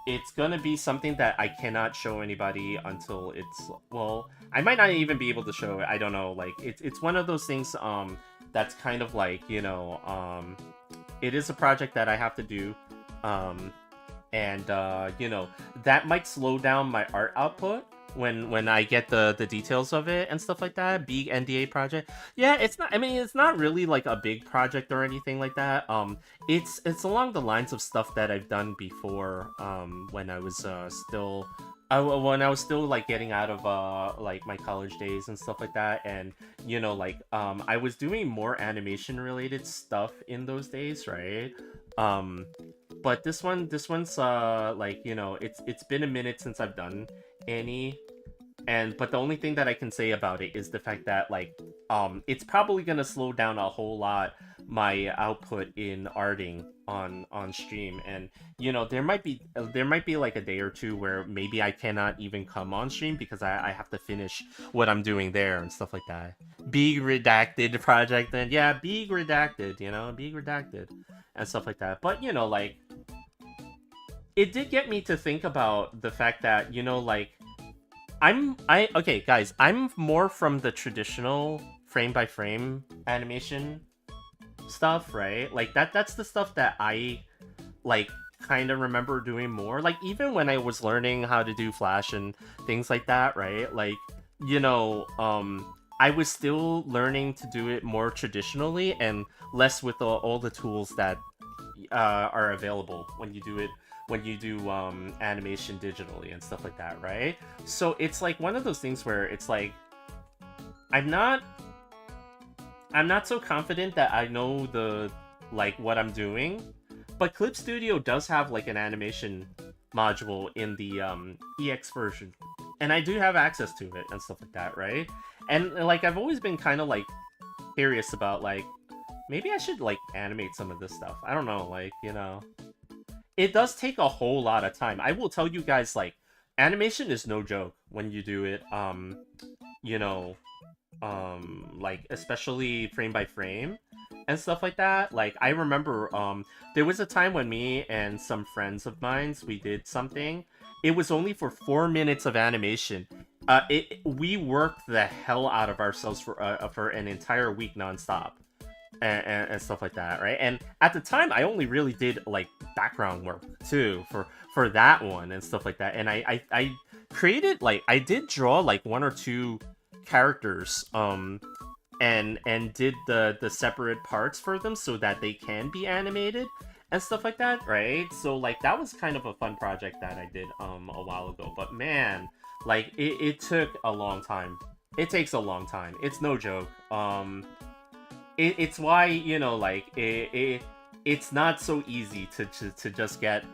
it's gonna be something that I cannot show anybody until it's... Well, I might not even be able to show it, I don't know, like, it's one of those things, that's kind of like, you know, it is a project that I have to do, and, you know, that might slow down my art output when I get the details of it and stuff like that. Big NDA project. Yeah, it's not, I mean, it's not really like a big project or anything like that. It's along the lines of stuff that I've done before, when I was still... when I was still like getting out of like my college days and stuff like that. And you know, like I was doing more animation related stuff in those days, right? But this one's like, you know, it's been a minute since I've done any, but the only thing that I can say about it is the fact that like it's probably gonna slow down a whole lot my output in arting on stream. And you know, there might be like a day or two where maybe I cannot even come on stream because I have to finish what I'm doing there and stuff like that. Big redacted project, and yeah, big redacted, you know, big redacted and stuff like that. But you know, like, it did get me to think about the fact that, you know, like, okay, guys, I'm more from the traditional frame by frame animation stuff, right? Like, that's the stuff that I, like, kind of remember doing more. Like, even when I was learning how to do Flash and things like that, right? Like, you know, I was still learning to do it more traditionally and less with all the tools that are available when you do animation digitally and stuff like that, right? So it's like one of those things where it's like I'm not so confident that I know the like what I'm doing, but Clip Studio does have like an animation module in the EX version, and I do have access to it and stuff like that, right? And like I've always been kind of like curious about like maybe I should like animate some of this stuff. I don't know, like, you know, it does take a whole lot of time. I will tell you guys, like, animation is no joke when you do it. You know, like especially frame by frame and stuff like that. Like I remember there was a time when me and some friends of mine we did something. It was only for 4 minutes of animation. We worked the hell out of ourselves for an entire week nonstop. And stuff like that, right? And at the time, I only really did like background work too for that one and stuff like that. And I created like I did draw like one or two characters and did the separate parts for them so that they can be animated and stuff like that, right? So like that was kind of a fun project that I did a while ago. But man, like it took a long time. It takes a long time. It's no joke. It's why, you know, like it's not so easy to just get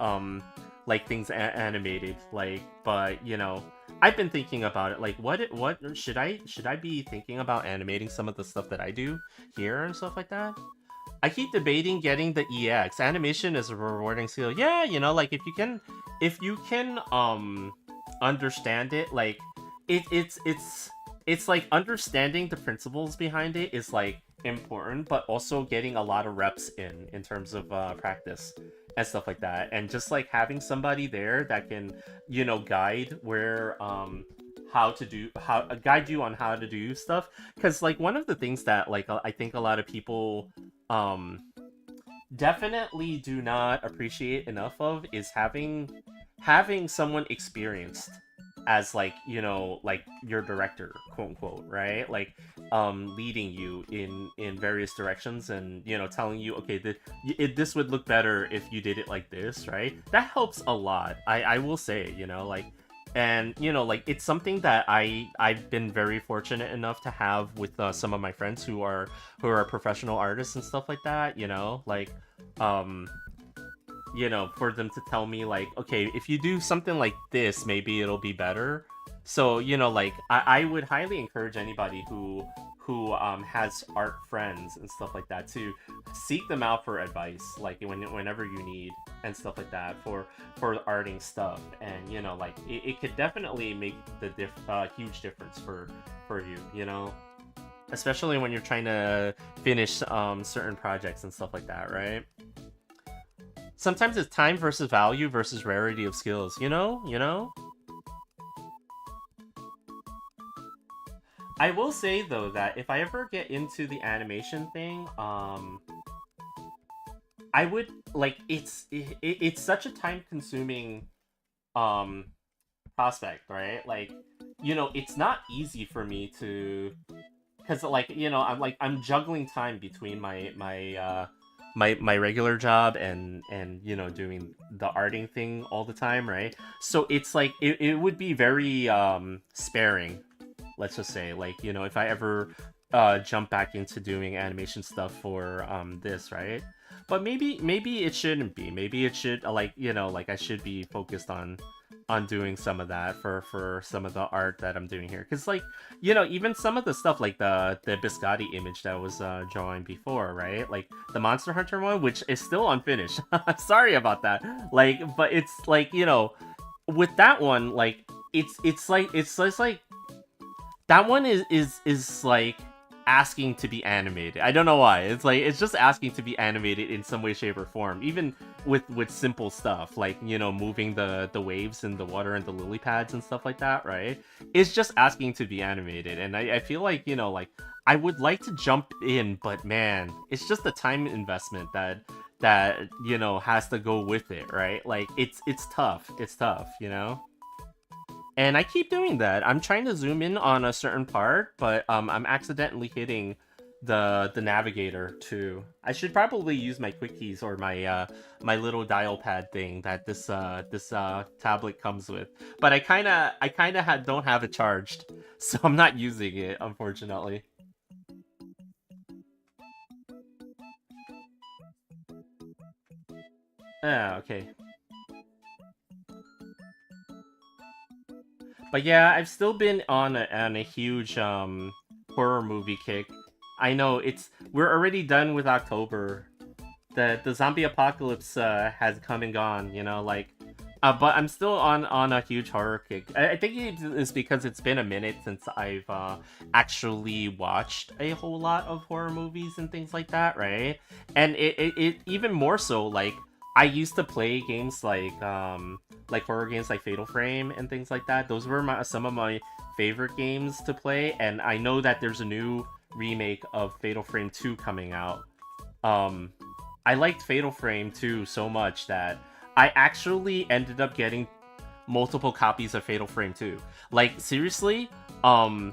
like things animated, like. But you know, I've been thinking about it, like what should I be thinking about animating some of the stuff that I do here and stuff like that. I keep debating getting the EX. Animation is a rewarding skill. Yeah, you know, like if you can understand it, like it's like understanding the principles behind it is like important, but also getting a lot of reps in terms of practice and stuff like that, and just like having somebody there that can, you know, guide where guide you on how to do stuff. Because like one of the things that like I think a lot of people definitely do not appreciate enough of is having someone experienced as like, you know, like your director, quote unquote, right? Like leading you in various directions, and you know, telling you, okay, this would look better if you did it like this, right? That helps a lot. I will say, you know, like. And you know, like it's something that I've been very fortunate enough to have with some of my friends who are professional artists and stuff like that. You know, like you know, for them to tell me like, okay, if you do something like this, maybe it'll be better. So you know, like I would highly encourage anybody who has art friends and stuff like that to seek them out for advice, like whenever you need and stuff like that for arting stuff. And you know, like it could definitely make the huge difference for you, you know, especially when you're trying to finish certain projects and stuff like that, right? Sometimes it's time versus value versus rarity of skills, you know. I will say though that if I ever get into the animation thing, I would like it's such a time consuming prospect, right? Like, you know, it's not easy for me to, because like, you know, I'm juggling time between my regular job and you know, doing the arting thing all the time, right? So it's like it would be very sparing, let's just say, like, you know, if I ever jump back into doing animation stuff for this, right? But maybe it shouldn't be. Maybe it should, like, you know, like I should be focused on doing some of that for some of the art that I'm doing here. Because like, you know, even some of the stuff like the Biscotti image that I was drawing before, right? Like the Monster Hunter one, which is still unfinished. Sorry about that. Like, but it's like, you know, with that one, like it's like that one is like asking to be animated. I don't know why. It's like it's just asking to be animated in some way, shape, or form. Even with simple stuff like, you know, moving the waves in the water and the lily pads and stuff like that, right? It's just asking to be animated, and I feel like, you know, like I would like to jump in, but man, it's just the time investment that you know has to go with it, right? Like it's tough. It's tough, you know. And I keep doing that. I'm trying to zoom in on a certain part, but I'm accidentally hitting the navigator too. I should probably use my quick keys or my my little dial pad thing that this tablet comes with. But I kind of don't have it charged, so I'm not using it, unfortunately. Ah, okay. But yeah, I've still been on a huge horror movie kick. I know we're already done with October. The zombie apocalypse has come and gone, you know, like But I'm still on a huge horror kick. I think it's because it's been a minute since I've actually watched a whole lot of horror movies and things like that, right? And it even more so, like, I used to play games like horror games like Fatal Frame and things like that. Those were some of my favorite games to play, and I know that there's a new remake of Fatal Frame 2 coming out. I liked Fatal Frame 2 so much that I actually ended up getting multiple copies of Fatal Frame 2. Like, seriously, I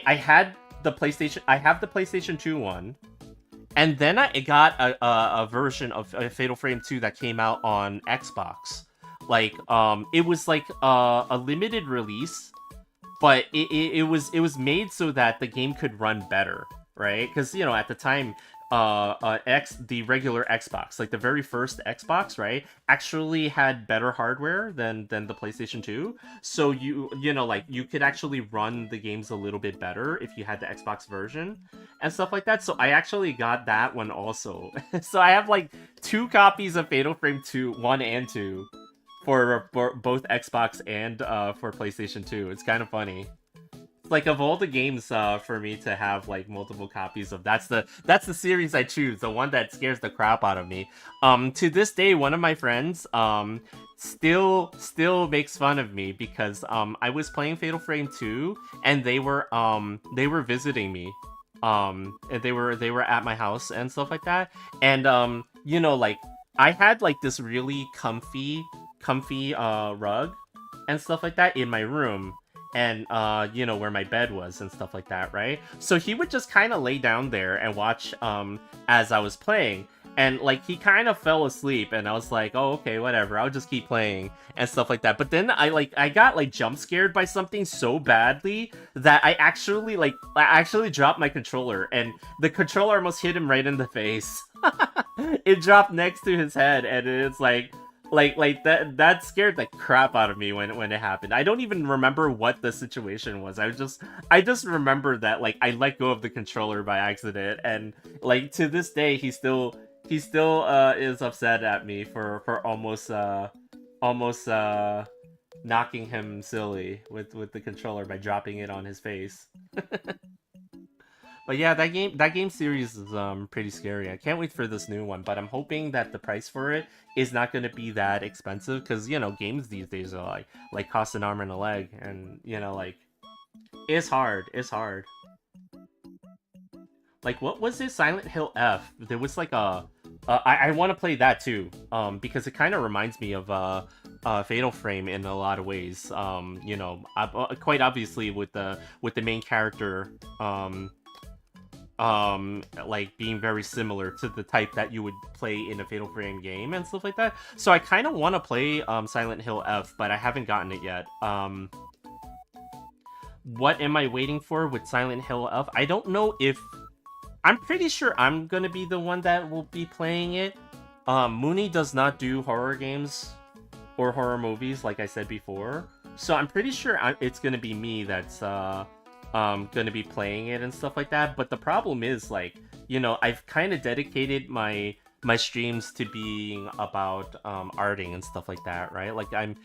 had the PlayStation. I have the PlayStation 2 one, and then I got a version of Fatal Frame 2 that came out on Xbox. Like, it was like a limited release, but it was made so that the game could run better, right? Because, you know, at the time, the regular Xbox, like the very first Xbox, right, actually had better hardware than the PlayStation 2. So you know, like, you could actually run the games a little bit better if you had the Xbox version and stuff like that. So I actually got that one also. So I have like 2 copies of Fatal Frame 2, 1 and 2 for both Xbox and for PlayStation 2. It's kind of funny. Like, of all the games for me to have like multiple copies of, that's the series I choose, the one that scares the crap out of me. To this day, one of my friends still makes fun of me because I was playing Fatal Frame 2 and they were visiting me. And they were at my house and stuff like that. And you know, like, I had like this really comfy rug and stuff like that in my room. And, you know, where my bed was and stuff like that, right? So he would just kind of lay down there and watch, as I was playing. And, like, he kind of fell asleep, and I was like, oh, okay, whatever, I'll just keep playing and stuff like that. But then I got, like, jump scared by something so badly that I actually dropped my controller, and the controller almost hit him right in the face. It dropped next to his head, and it's like that scared the crap out of me when it happened. I don't even remember what the situation was. I just remember that, like, I let go of the controller by accident, and, like, to this day he still is upset at me for almost knocking him silly with the controller by dropping it on his face. But yeah, that game series is pretty scary. I can't wait for this new one, but I'm hoping that the price for it is not going to be that expensive, because, you know, games these days are like cost an arm and a leg, and, you know, like, it's hard. Like, what was it? Silent Hill F. There was like I want to play that too, because it kind of reminds me of Fatal Frame in a lot of ways. You know, quite obviously with the main character, like, being very similar to the type that you would play in a Fatal Frame game and stuff like that. So I kind of want to play Silent Hill F, but I haven't gotten it yet. What am I waiting for with Silent Hill F? I don't know if... I'm pretty sure I'm gonna be the one that will be playing it. Mooney does not do horror games or horror movies, like I said before. So I'm pretty sure it's gonna be me that's gonna be playing it and stuff like that. But the problem is, like, you know, I've kind of dedicated my streams to being about arting and stuff like that, right? Like, I'm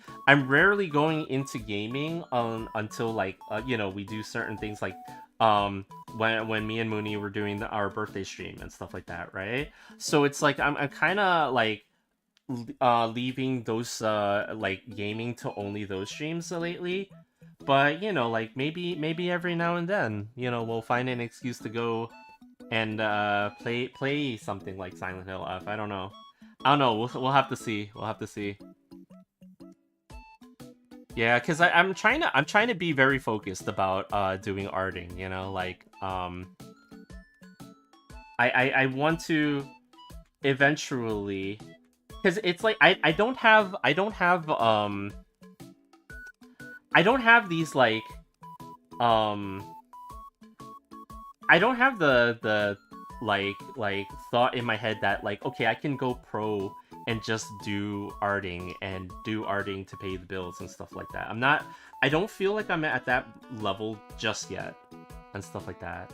rarely going into gaming until, like, you know, we do certain things, like when me and Mooney were doing our birthday stream and stuff like that, right? So it's like I'm kind of like leaving those like gaming to only those streams lately. But, you know, like, maybe every now and then, you know, we'll find an excuse to go and play something like Silent Hill F. I don't know. We'll have to see. Yeah, because I'm trying to be very focused about doing arting, you know, like, I want to eventually, because it's like I don't have these, like, I don't have the like thought in my head that, like, okay, I can go pro and just do arting to pay the bills and stuff like that. I don't feel like I'm at that level just yet and stuff like that.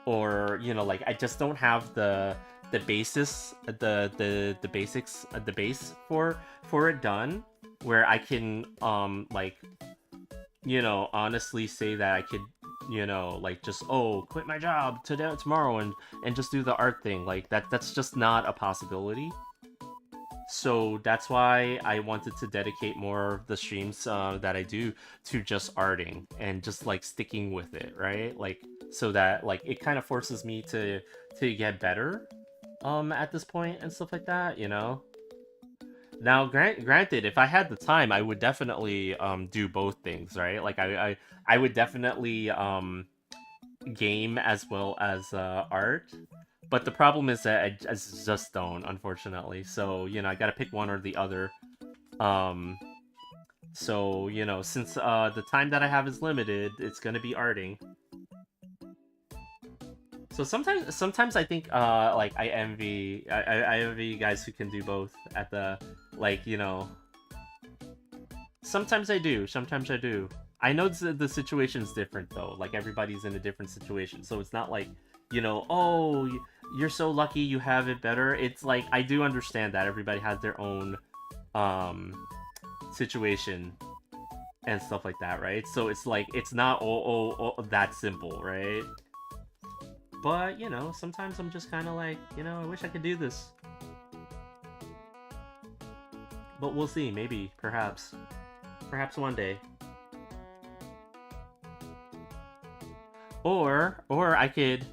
Or, you know, like, I just don't have the the basis, the basics, the base for it done, where I can like, you know, honestly say that I could, you know, like just quit my job today tomorrow and just do the art thing. Like that's just not a possibility. So that's why I wanted to dedicate more of the streams that I do to just arting and just like sticking with it, right? Like so that like it kind of forces me to get better at this point and stuff like that, you know. Now, granted, if I had the time, I would definitely do both things, right? Like I would definitely game as well as art. But the problem is that I just don't, unfortunately. So, you know, I gotta pick one or the other. So, you know, since the time that I have is limited, it's gonna be arting. So sometimes I think like I envy guys who can do both at the, like, you know. Sometimes I do. I know the situation's different though. Like everybody's in a different situation, so it's not like, you know, oh, you're so lucky you have it better. It's like I do understand that everybody has their own situation and stuff like that, right? So it's like it's not all that simple, right? But you know, sometimes I'm just kind of like, you know, I wish I could do this. But we'll see. Maybe, perhaps one day. Or I could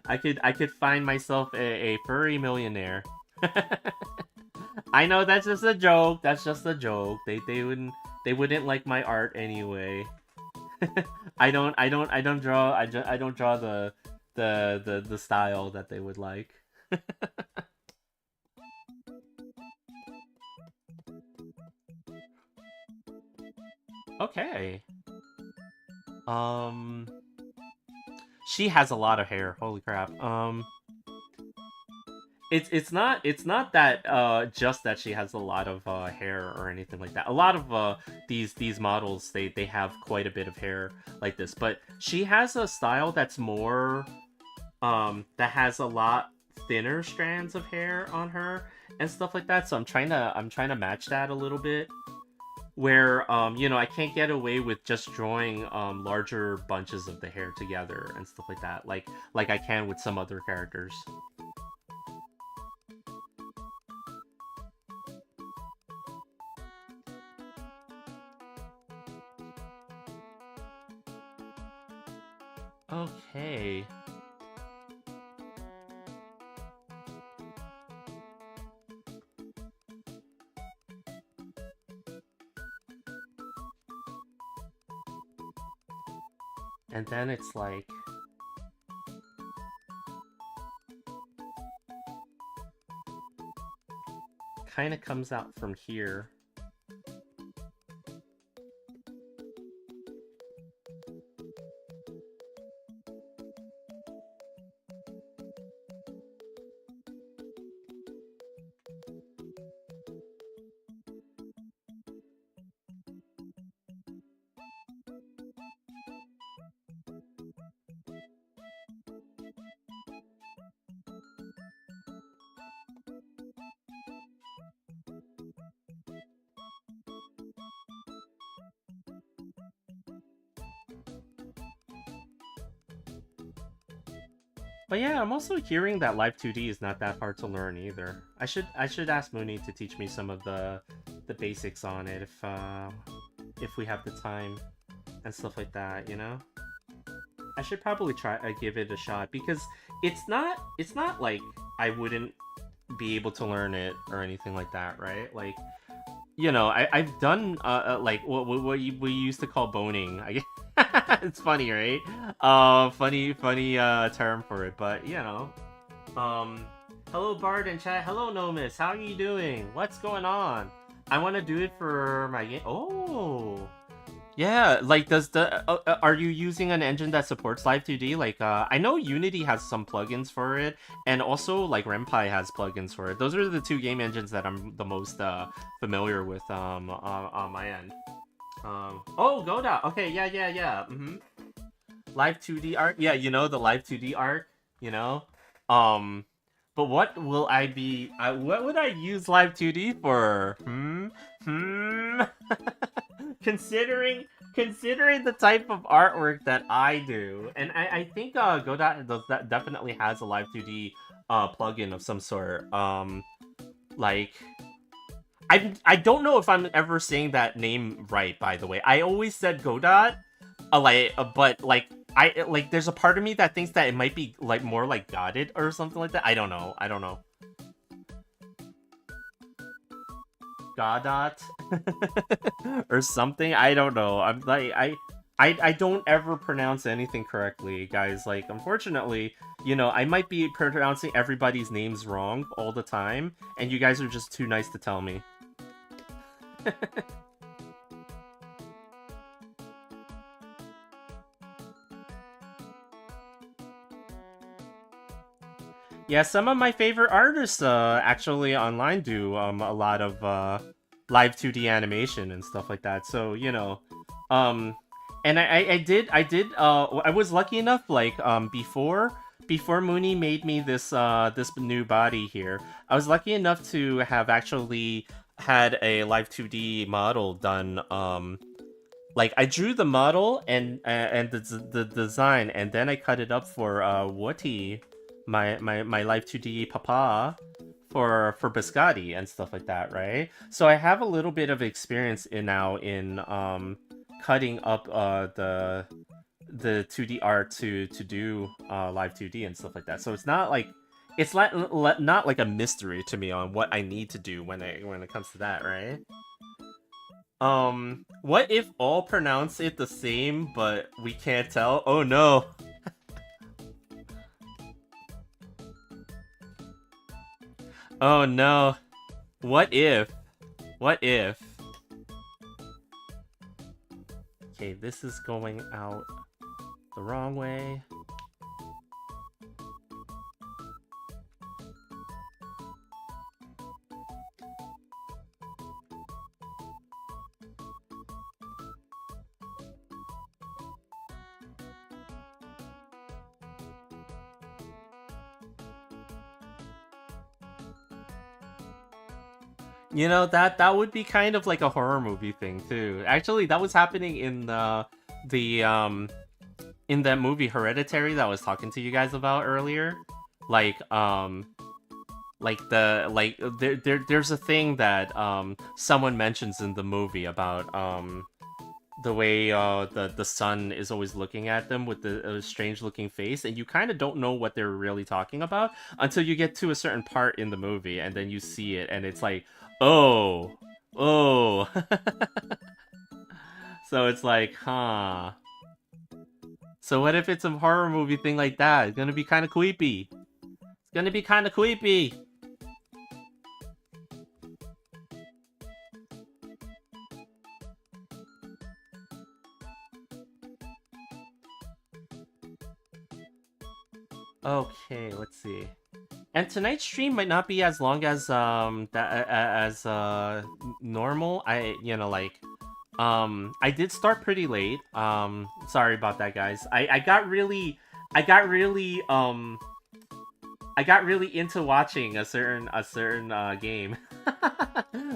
I could find myself a furry millionaire. I know that's just a joke. That's just a joke. They wouldn't like my art anyway. I don't draw the style that they would like. Okay. She has a lot of hair. Holy crap. It's not that just that she has a lot of hair or anything like that. A lot of these models they have quite a bit of hair like this, but she has a style that's more that has a lot thinner strands of hair on her and stuff like that. So I'm trying to match that a little bit. Where you know, I can't get away with just drawing larger bunches of the hair together and stuff like that, like I can with some other characters. Okay. And then it's like... kind of comes out from here. But yeah, I'm also hearing that Live 2D is not that hard to learn either. I should ask Mooney to teach me some of the basics on it if we have the time and stuff like that, you know? I should probably try give it a shot, because it's not like I wouldn't be able to learn it or anything like that, right? Like, you know, I've done like what we used to call boning. I guess. It's funny, right? Funny term for it, but you know. Hello Bard in chat. Hello Nomis. How are you doing? What's going on? I want to do it for my game. Oh, yeah. Like, does the are you using an engine that supports Live 2D? Like, I know Unity has some plugins for it, and also like Ren'Py has plugins for it. Those are the two game engines that I'm the most familiar with on my end. Oh, Goda. Okay, yeah. Live 2D art. Yeah, you know, the Live 2D art, you know? but what will I be? What would I use Live 2D for? Considering the type of artwork that I do, and I think Godot definitely has a Live 2D plugin of some sort. Like I don't know if I'm ever saying that name right. By the way, I always said Godot, but like there's a part of me that thinks that it might be like more like Godded or something like that. I don't know. Godot or something. I don't know. I'm like I don't ever pronounce anything correctly, guys. Like, unfortunately, you know, I might be pronouncing everybody's names wrong all the time, and you guys are just too nice to tell me. Yeah, some of my favorite artists actually online do a lot of live 2D animation and stuff like that. So, you know, and I was lucky enough, like, before Mooney made me this this new body here, I was lucky enough to have actually had a live 2D model done. Like, I drew the model and the design, and then I cut it up for Wooty, my live 2D papa, for Biscotti and stuff like that, right? So I have a little bit of experience in cutting up the 2D art to do live 2D and stuff like that. So it's not like not like a mystery to me on what I need to do when it comes to that, right? What if all pronounce it the same but we can't tell? Oh no. Oh no. What if? Okay, this is going out the wrong way. You know, that would be kind of like a horror movie thing too. Actually, that was happening in in that movie Hereditary that I was talking to you guys about earlier. Like there's a thing that someone mentions in the movie about the way the sun is always looking at them with the strange looking face, and you kind of don't know what they're really talking about until you get to a certain part in the movie, and then you see it and it's like, oh. So it's like, huh. So what if it's a horror movie thing like that? It's gonna be kind of creepy. Okay, let's see. And tonight's stream might not be as long as normal. I did start pretty late. Sorry about that, guys. I got really into watching a certain game.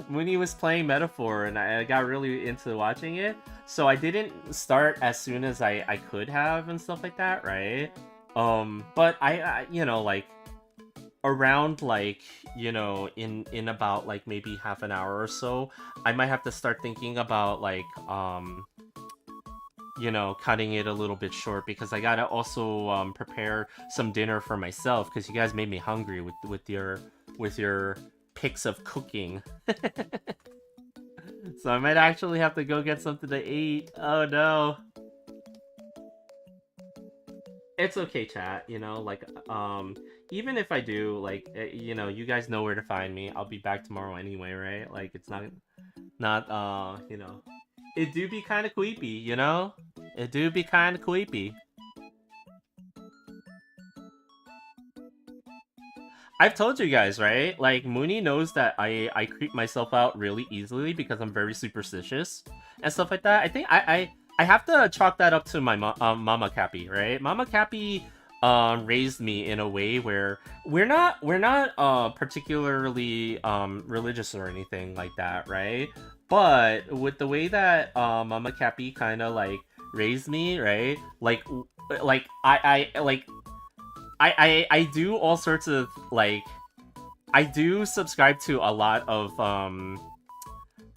Mooney was playing Metaphor, and I got really into watching it. So I didn't start as soon as I could have and stuff like that, right? But I you know, like, around, like, you know, in about like maybe half an hour or so, I might have to start thinking about, like, you know, cutting it a little bit short, because I gotta also prepare some dinner for myself, because you guys made me hungry with your picks of cooking. So I might actually have to go get something to eat. Oh no. It's okay, chat, you know, like, even if I do, like, you know, you guys know where to find me. I'll be back tomorrow anyway, right? Like, it's not, you know, it do be kind of creepy, you know? It do be kind of creepy. I've told you guys, right? Like, Mooney knows that I creep myself out really easily because I'm very superstitious and stuff like that. I think I have to chalk that up to my Mama Cappy, right? Mama Cappy raised me in a way where we're not particularly religious or anything like that, right? But with the way that Mama Cappy kind of like raised me, right? Like I do all sorts of like I do subscribe to a lot of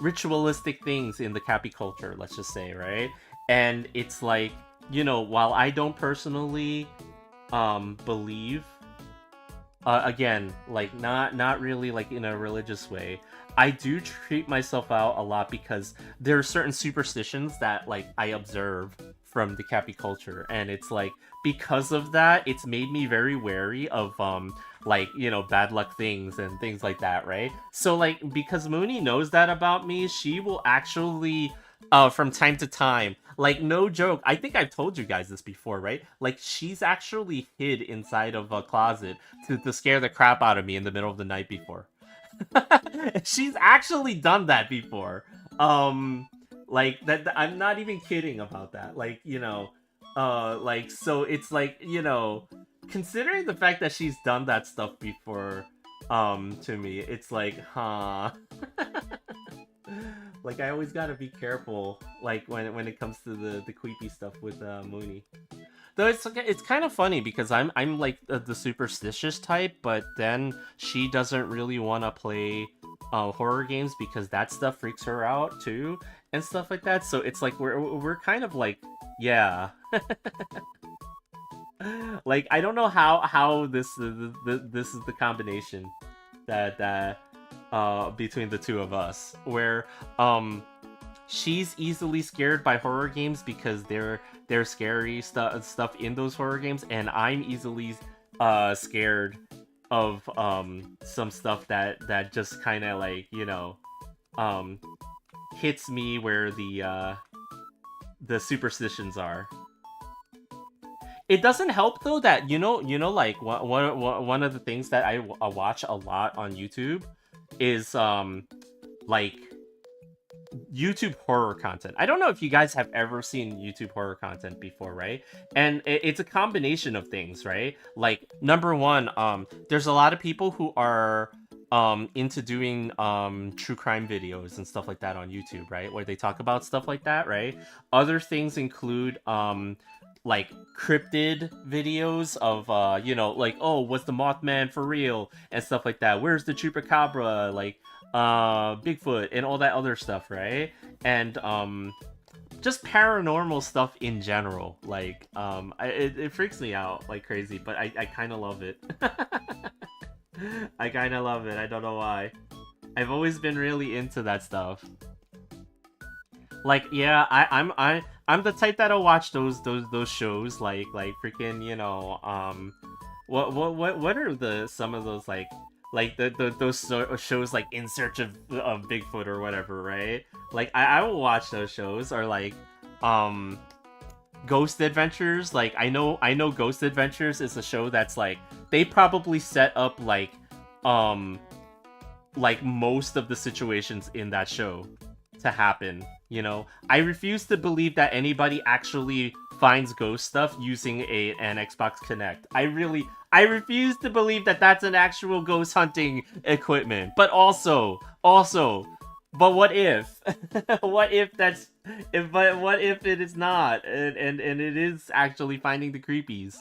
ritualistic things in the Cappy culture, let's just say, right? And it's like, you know, while I don't personally believe again, like not really like in a religious way, I do treat myself out a lot because there are certain superstitions that like I observe from the Cappy culture, and it's like because of that it's made me very wary of like, you know, bad luck things and things like that, right? So like because Mooney knows that about me, she will actually from time to time, like no joke, I think I've told you guys this before, right? Like she's actually hid inside of a closet to scare the crap out of me in the middle of the night before. She's actually done that before. Like that I'm not even kidding about that. Like, you know, like so it's like, you know, considering the fact that she's done that stuff before to me, it's like, huh. Like I always gotta be careful, like when it comes to the creepy stuff with Mooney. Though it's kind of funny because I'm like the superstitious type, but then she doesn't really want to play horror games because that stuff freaks her out too and stuff like that. So it's like we're kind of like, yeah. Like I don't know how this is the combination that between the two of us, where she's easily scared by horror games because they're scary stuff in those horror games, and I'm easily scared of some stuff that just kind of like, you know, hits me where the superstitions are. It doesn't help though that you know like one of the things that I watch a lot on YouTube is like YouTube horror content. I don't know if you guys have ever seen YouTube horror content before, right? And it's a combination of things, right? Like number one, there's a lot of people who are into doing true crime videos and stuff like that on YouTube, right? Where they talk about stuff like that, right? Other things include like cryptid videos of you know, like, oh, was the Mothman for real and stuff like that, where's the chupacabra, like Bigfoot and all that other stuff, right? And just paranormal stuff in general, like it freaks me out like crazy, but I kind of love it. I kind of love it. I don't know why. I've always been really into that stuff. Like, yeah, I'm the type that'll watch those shows like freaking, you know, what are some of those like those shows like In Search of Bigfoot or whatever, right? Like I will watch those shows, or like Ghost Adventures. Like I know Ghost Adventures is a show that's like they probably set up like most of the situations in that show to happen, you know. I refuse to believe that anybody actually finds ghost stuff using an Xbox Kinect. I refuse to believe that that's an actual ghost hunting equipment. But also, but what if? What if it is not, and it is actually finding the creepies?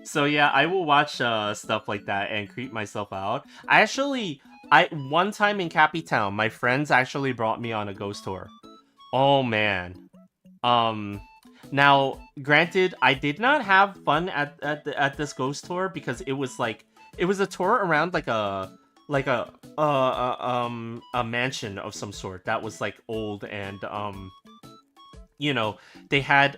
So yeah, I will watch stuff like that and creep myself out. One time in Cappy Town, my friends actually brought me on a ghost tour. Oh man. Now, granted, I did not have fun at this ghost tour because it was a tour around like a mansion of some sort that was like old, and you know, they had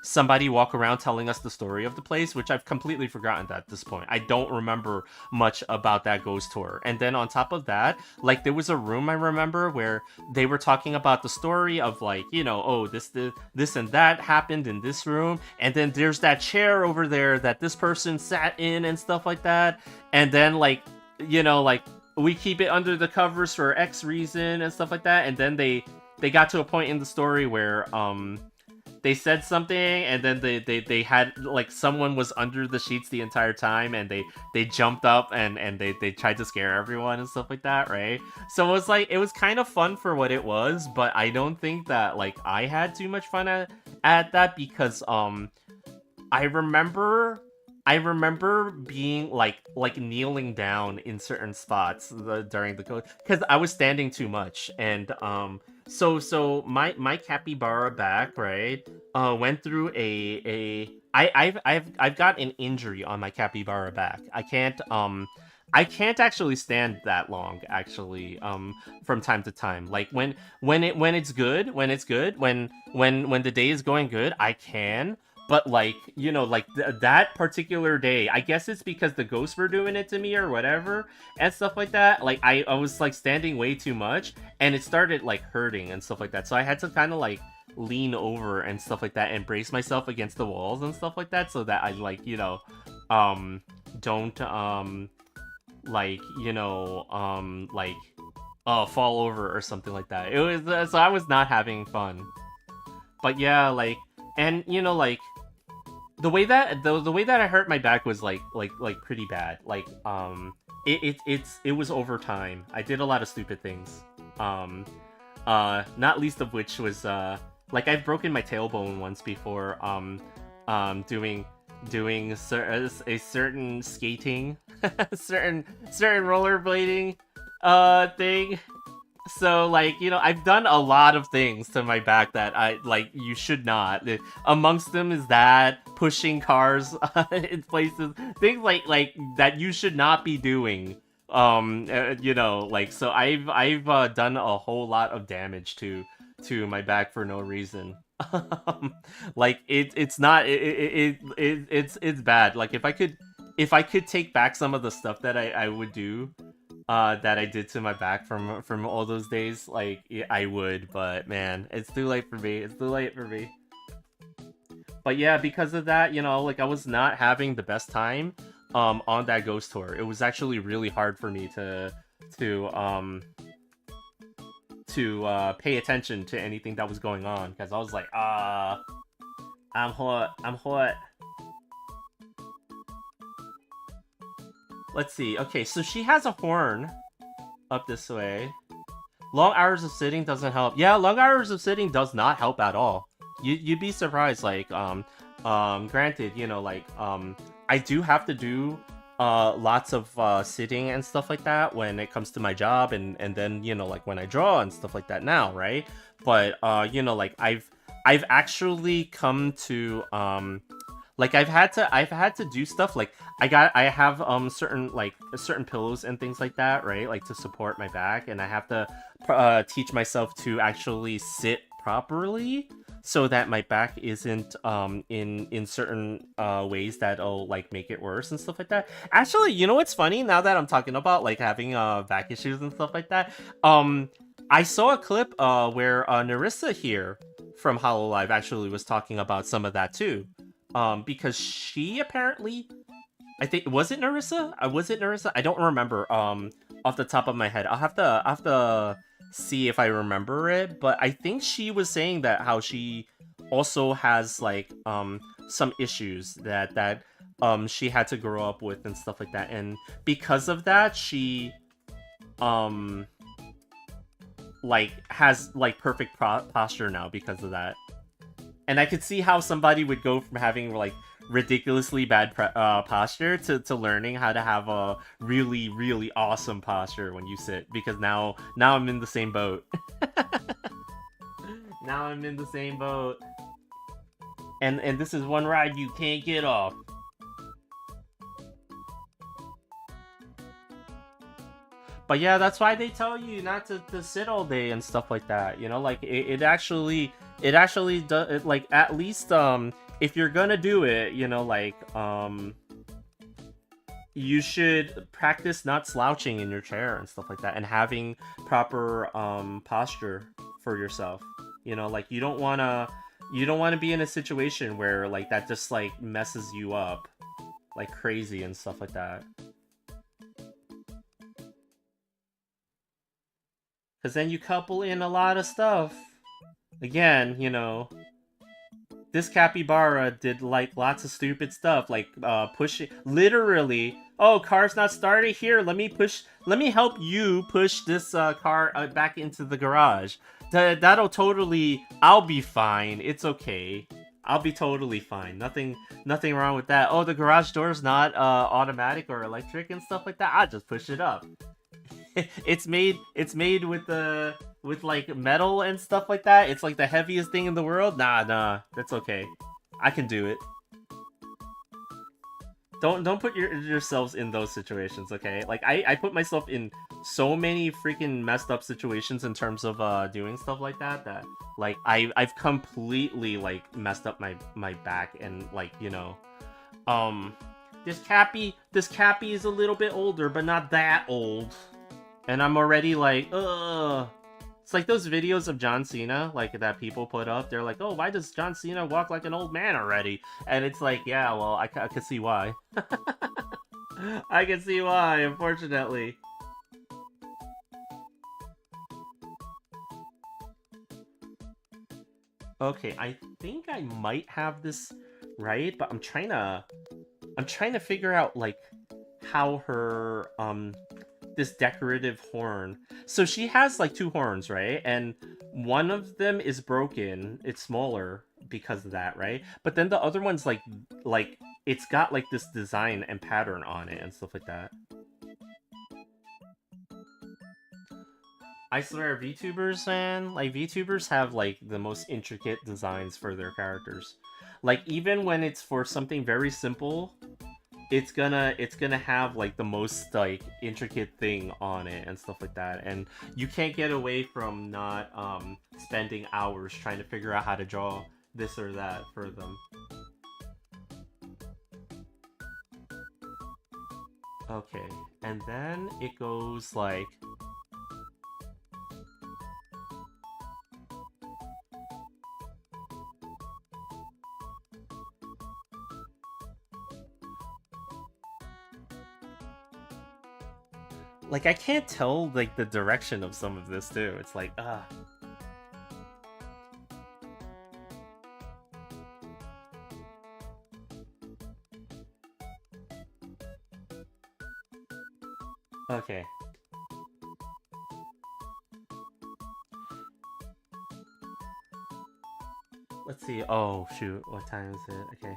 somebody walk around telling us the story of the place, which I've completely forgotten at this point. I don't remember much about that ghost tour. And then on top of that, like there was a room I remember where they were talking about the story of like, you know, oh, this and that happened in this room, and then there's that chair over there that this person sat in and stuff like that. And then like, you know, like we keep it under the covers for X reason and stuff like that, and then they they got to a point in the story where they said something and then they had like someone was under the sheets the entire time and they jumped up and they tried to scare everyone and stuff like that, right? So it was kind of fun for what it was, but I don't think that like I had too much fun at that because I remember being like kneeling down in certain spots during the code because I was standing too much and so my capybara back, right, went through I've got an injury on my capybara back. I can't actually stand that long actually from time to time. Like when it's good, when the day is going good, I can. But like, you know, like that particular day, I guess it's because the ghosts were doing it to me or whatever and stuff like that. Like I was like standing way too much and it started like hurting and stuff like that. So I had to kind of like lean over and stuff like that and brace myself against the walls and stuff like that so that I like, you know, don't like, you know, like fall over or something like that. It was so I was not having fun. But yeah, like, and you know, like the way that I hurt my back was like pretty bad. Like it was over time. I did a lot of stupid things. Not least of which was like I've broken my tailbone once before. Doing a certain skating, certain rollerblading thing. So, like, you know, I've done a lot of things to my back that I, like, you should not. Amongst them is that, pushing cars in places, things like that you should not be doing. You know, like, so I've done a whole lot of damage to my back for no reason. Like, it's not, it's bad. Like, if I could take back some of the stuff that I would do, that I did to my back from all those days, like yeah, I would, but man, it's too late for me. It's too late for me. But yeah, because of that, you know, like I was not having the best time on that ghost tour. It was actually really hard for me to pay attention to anything that was going on because I was like, I'm hot. Let's see. Okay, so she has a horn up this way. Long hours of sitting doesn't help. Yeah, long hours of sitting does not help at all. You'd be surprised. Like, granted, you know, like, I do have to do lots of sitting and stuff like that when it comes to my job and then, you know, like when I draw and stuff like that now, right? But you know, like I've actually come to like I've had to do stuff like I have certain pillows and things like that, right? Like to support my back, and I have to teach myself to actually sit properly so that my back isn't in certain ways that'll like make it worse and stuff like that. Actually, you know what's funny now that I'm talking about like having back issues and stuff like that? I saw a clip where Nerissa here from Hololive actually was talking about some of that too. Because she apparently, I think, was it Nerissa? Was it Nerissa? I don't remember. Off the top of my head, I'll have to see if I remember it. But I think she was saying that how she also has like some issues that she had to grow up with and stuff like that, and because of that, she like has like perfect posture now because of that. And I could see how somebody would go from having like ridiculously bad posture to learning how to have a really, really awesome posture when you sit. Because now I'm in the same boat. Now I'm in the same boat. And this is one ride you can't get off. But yeah, that's why they tell you not to sit all day and stuff like that. You know, like it actually does, like, at least if you're gonna do it, you know, like you should practice not slouching in your chair and stuff like that, and having proper posture for yourself. You know, like you don't wanna be in a situation where like that just like messes you up like crazy and stuff like that. Because then you couple in a lot of stuff. Again, you know, this capybara did like lots of stupid stuff, like pushing, literally. Oh, car's not started. Here, let me help you push this car back into the garage. That'll totally. I'll be fine. It's okay. I'll be totally fine. Nothing wrong with that. Oh, the garage door's not automatic or electric and stuff like that. I'll just push it up. It's made with like metal and stuff like that. It's like the heaviest thing in the world. Nah, that's okay. I can do it. Don't put yourselves in those situations, okay? Like I put myself in so many freaking messed up situations in terms of doing stuff like that like I've completely like messed up my back, and like, you know, this Cappy is a little bit older, but not that old. And I'm already like, ugh. It's like those videos of John Cena, like, that people put up. They're like, oh, why does John Cena walk like an old man already? And it's like, yeah, well, I can see why. I can see why, unfortunately. Okay, I think I might have this right, but I'm trying to figure out, like, how her, this decorative horn. So she has like 2 horns, right? And one of them is broken. It's smaller because of that, right? But then the other one's like it's got like this design and pattern on it and stuff like that. I swear, VTubers, man, like VTubers have like the most intricate designs for their characters. Like even when it's for something very simple, it's gonna have like the most like intricate thing on it and stuff like that, and you can't get away from not spending hours trying to figure out how to draw this or that for them. Okay, and then it goes like I can't tell like the direction of some of this too. It's like okay. Let's see. Oh shoot, what time is it? Okay.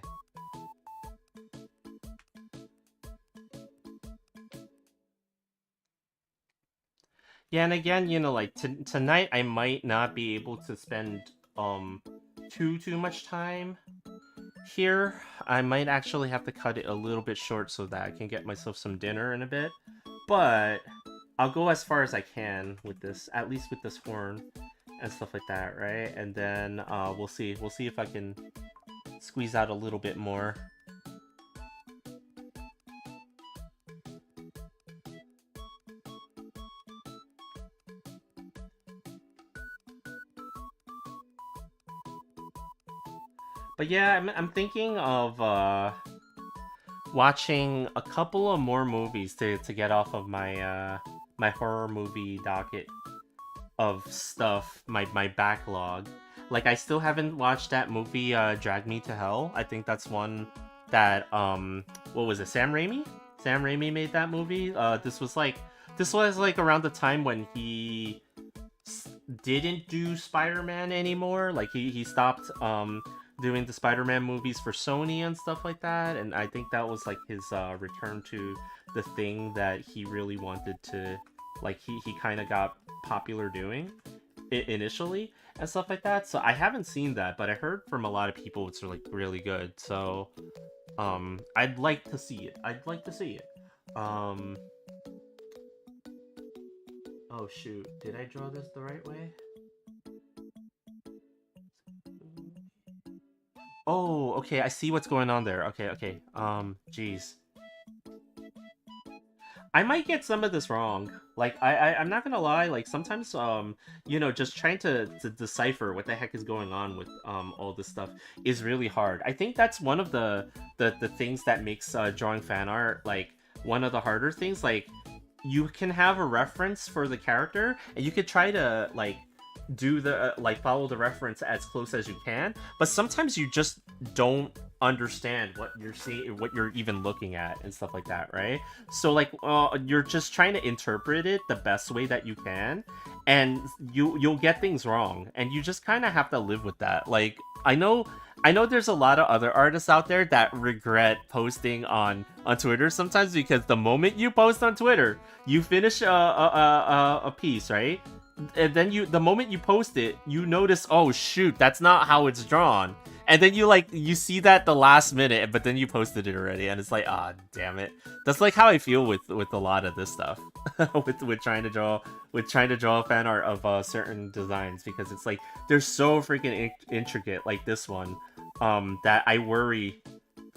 Yeah, and again, you know, like tonight I might not be able to spend too much time here. I might actually have to cut it a little bit short so that I can get myself some dinner in a bit. But I'll go as far as I can with this, at least with this horn and stuff like that, right? And then we'll see if I can squeeze out a little bit more. But yeah, I'm thinking of watching a couple of more movies to get off of my my horror movie docket of stuff, my backlog. Like I still haven't watched that movie Drag Me to Hell. I think that's one that what was it? Sam Raimi? Sam Raimi made that movie. This was like around the time when he didn't do Spider-Man anymore. Like he stopped doing the Spider-Man movies for Sony and stuff like that, and I think that was like his return to the thing that he really wanted to, like he kind of got popular doing initially and stuff like that. So I haven't seen that, but I heard from a lot of people it's like really good. So I'd like to see it. Oh shoot, did I draw this the right way? Oh, okay, I see what's going on there. Okay. Jeez. I might get some of this wrong. Like, I'm not gonna lie, like, sometimes, you know, just trying to decipher what the heck is going on with, all this stuff is really hard. I think that's one of the things that makes, drawing fan art, like, one of the harder things. Like, you can have a reference for the character, and you could try to like do the like follow the reference as close as you can, but sometimes you just don't understand what you're seeing, what you're even looking at, and stuff like that, right? So like you're just trying to interpret it the best way that you can, and you'll get things wrong, and you just kind of have to live with that. Like I know there's a lot of other artists out there that regret posting on Twitter sometimes, because the moment you post on Twitter, you finish a piece, right? And then the moment you post it, you notice, oh shoot, that's not how it's drawn. And then you see that the last minute, but then you posted it already, and it's like, ah, damn it. That's like how I feel with a lot of this stuff, with trying to draw fan art of certain designs, because it's like they're so freaking intricate, like this one, that I worry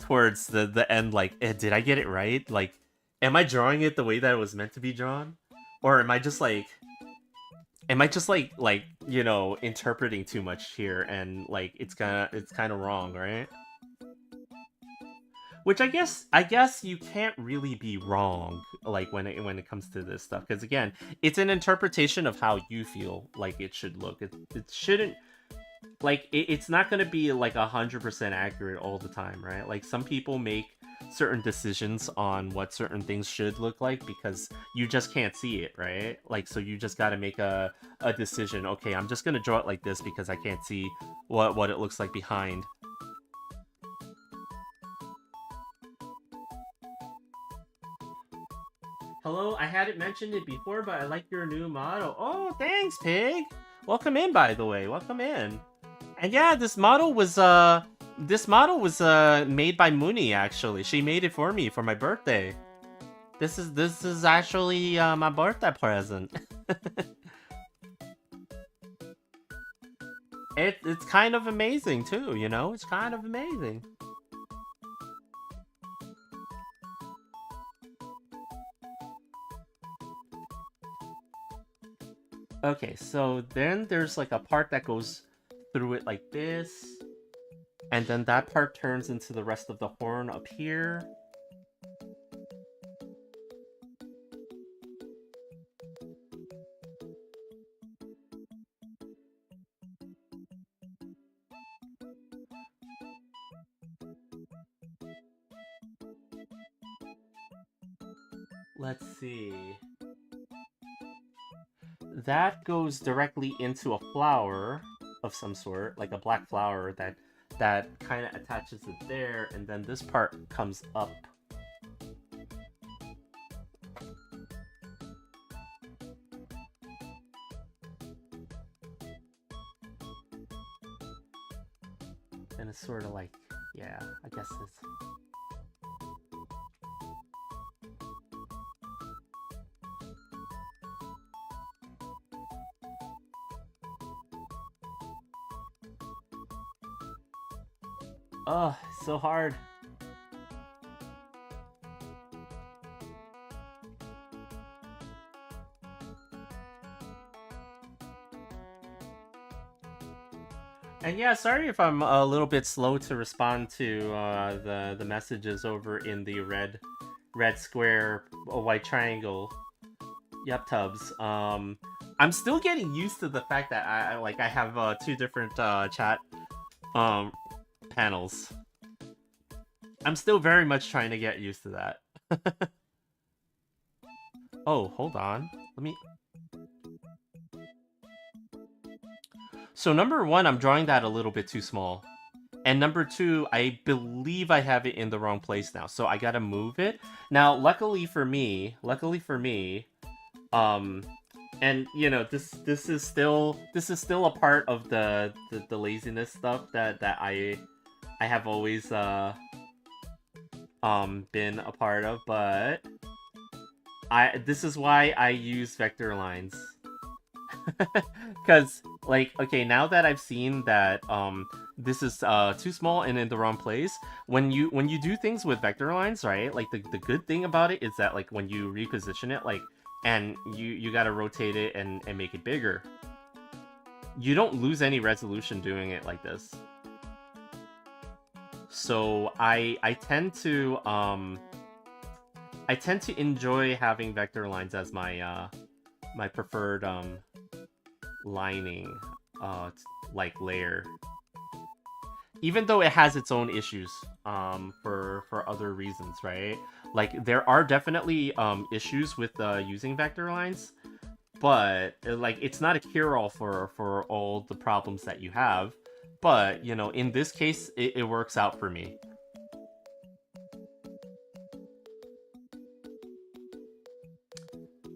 towards the end, like, did I get it right? Like, am I drawing it the way that it was meant to be drawn, or am I just like you know, interpreting too much here, and like it's kind of wrong, right? Which I guess you can't really be wrong, like when it comes to this stuff, because again, it's an interpretation of how you feel like it should look. It shouldn't, like, it's not gonna be like 100% accurate all the time, right? Like some people make certain decisions on what certain things should look like because you just can't see it, right? Like, so you just got to make a decision. Okay, I'm just gonna draw it like this because I can't see what it looks like behind. Hello, I hadn't mentioned it before, but I like your new model. Oh, thanks, Pig. Welcome in, by the way. Welcome in. And yeah, this model was made by Mooney, actually. She made it for me for my birthday. This is actually my birthday present. It's kind of amazing too, you know? It's kind of amazing. Okay, so then there's like a part that goes through it like this. And then that part turns into the rest of the horn up here. Let's see. That goes directly into a flower of some sort, like a black flower that kind of attaches it there, and then this part comes up. And it's sort of like, yeah, I guess it's... Oh, so hard. And yeah, sorry if I'm a little bit slow to respond to the messages over in the red square, white triangle. Yep, Tubs. I'm still getting used to the fact that I have two different chat panels. I'm still very much trying to get used to that. Oh, hold on. Let me... So number one, I'm drawing that a little bit too small. And number two, I believe I have it in the wrong place now. So I gotta move it. Now, luckily for me, and you know, this is still a part of the laziness stuff that I have always been a part of, but this is why I use vector lines. Because, like, okay, now that I've seen that this is too small and in the wrong place, when you do things with vector lines, right, like the good thing about it is that, like, when you reposition it, like, and you gotta rotate it and make it bigger, you don't lose any resolution doing it like this. So I tend to I tend to enjoy having vector lines as my my preferred lining like layer, even though it has its own issues for other reasons, right? Like there are definitely issues with using vector lines, but like it's not a cure-all for all the problems that you have. But you know, in this case, it works out for me.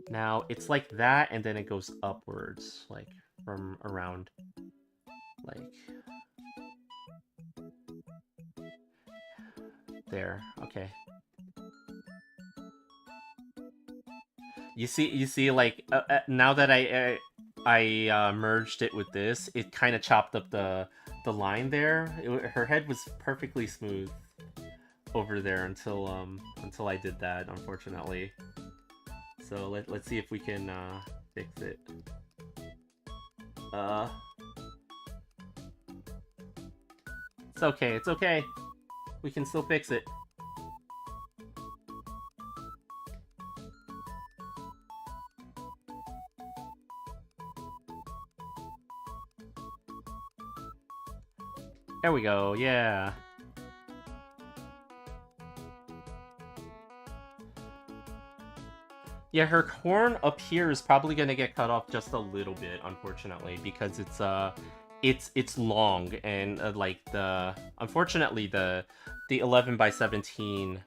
Now it's like that, and then it goes upwards, like from around, like there. Okay. You see, like now that I merged it with this, it kind of chopped up the line there. Her head was perfectly smooth over there until I did that, unfortunately. So let's see if we can fix it. It's okay. It's okay. We can still fix it. There we go, yeah. Yeah, her horn up here is probably gonna get cut off just a little bit, unfortunately, because it's long and like unfortunately the 11:17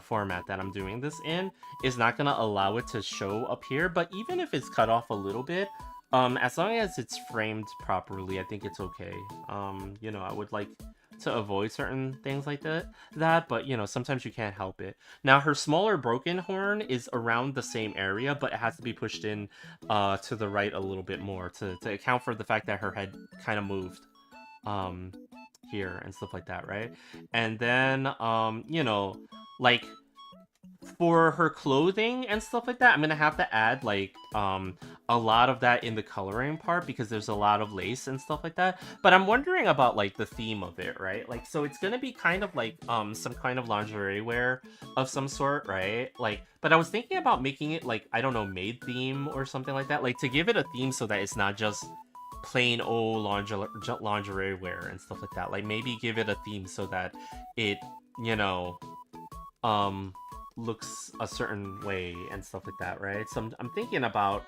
format that I'm doing this in is not gonna allow it to show up here. But even if it's cut off a little bit, as long as it's framed properly, I think it's okay. You know, I would like to avoid certain things like that, but you know, sometimes you can't help it. Now her smaller broken horn is around the same area, but it has to be pushed in to the right a little bit more to account for the fact that her head kind of moved here and stuff like that, right? And then you know, like for her clothing and stuff like that, I'm gonna have to add like a lot of that in the coloring part because there's a lot of lace and stuff like that. But I'm wondering about like the theme of it, right? Like, so it's gonna be kind of like some kind of lingerie wear of some sort, right? Like, but I was thinking about making it like, I don't know, maid theme or something like that, like to give it a theme so that it's not just plain old lingerie wear and stuff like that. Like maybe give it a theme so that it, you know, looks a certain way and stuff like that, right? So I'm thinking about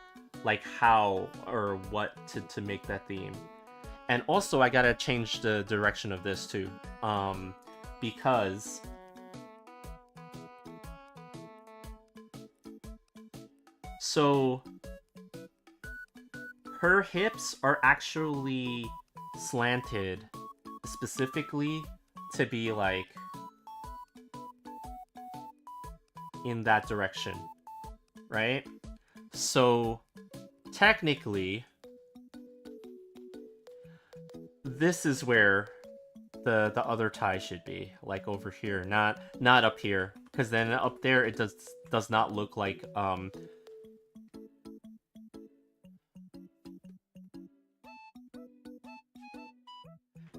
like how or what to make that theme. And also I gotta change the direction of this too, because so her hips are actually slanted specifically to be like in that direction, right? So technically this is where the other tie should be, like over here, not up here, because then up there it does not look like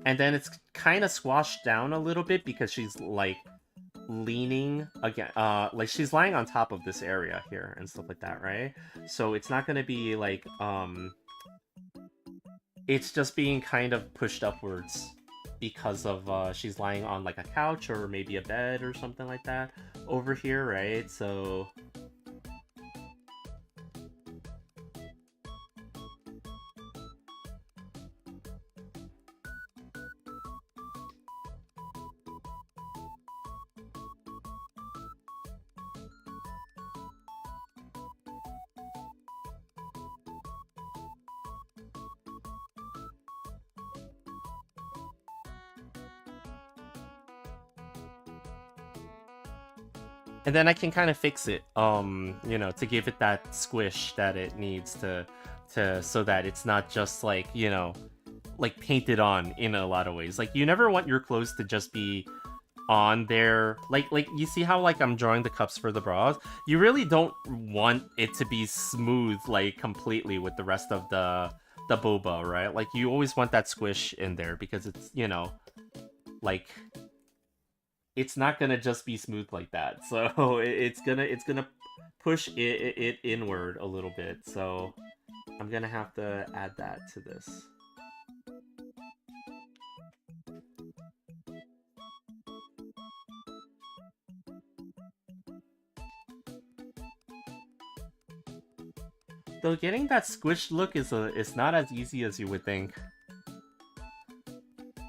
and then it's kind of squashed down a little bit because she's like leaning again, like she's lying on top of this area here and stuff like that, right? So it's not gonna be like it's just being kind of pushed upwards because of she's lying on like a couch or maybe a bed or something like that over here, right? So and then I can kind of fix it, you know, to give it that squish that it needs to so that it's not just like, you know, like painted on in a lot of ways. Like you never want your clothes to just be on there, like you see how like I'm drawing the cups for the bras. You really don't want it to be smooth like completely with the rest of the boba, right? Like you always want that squish in there because it's, you know, like it's not gonna just be smooth like that. So it's gonna push it inward a little bit. So I'm gonna have to add that to this. Though getting that squished look is not as easy as you would think.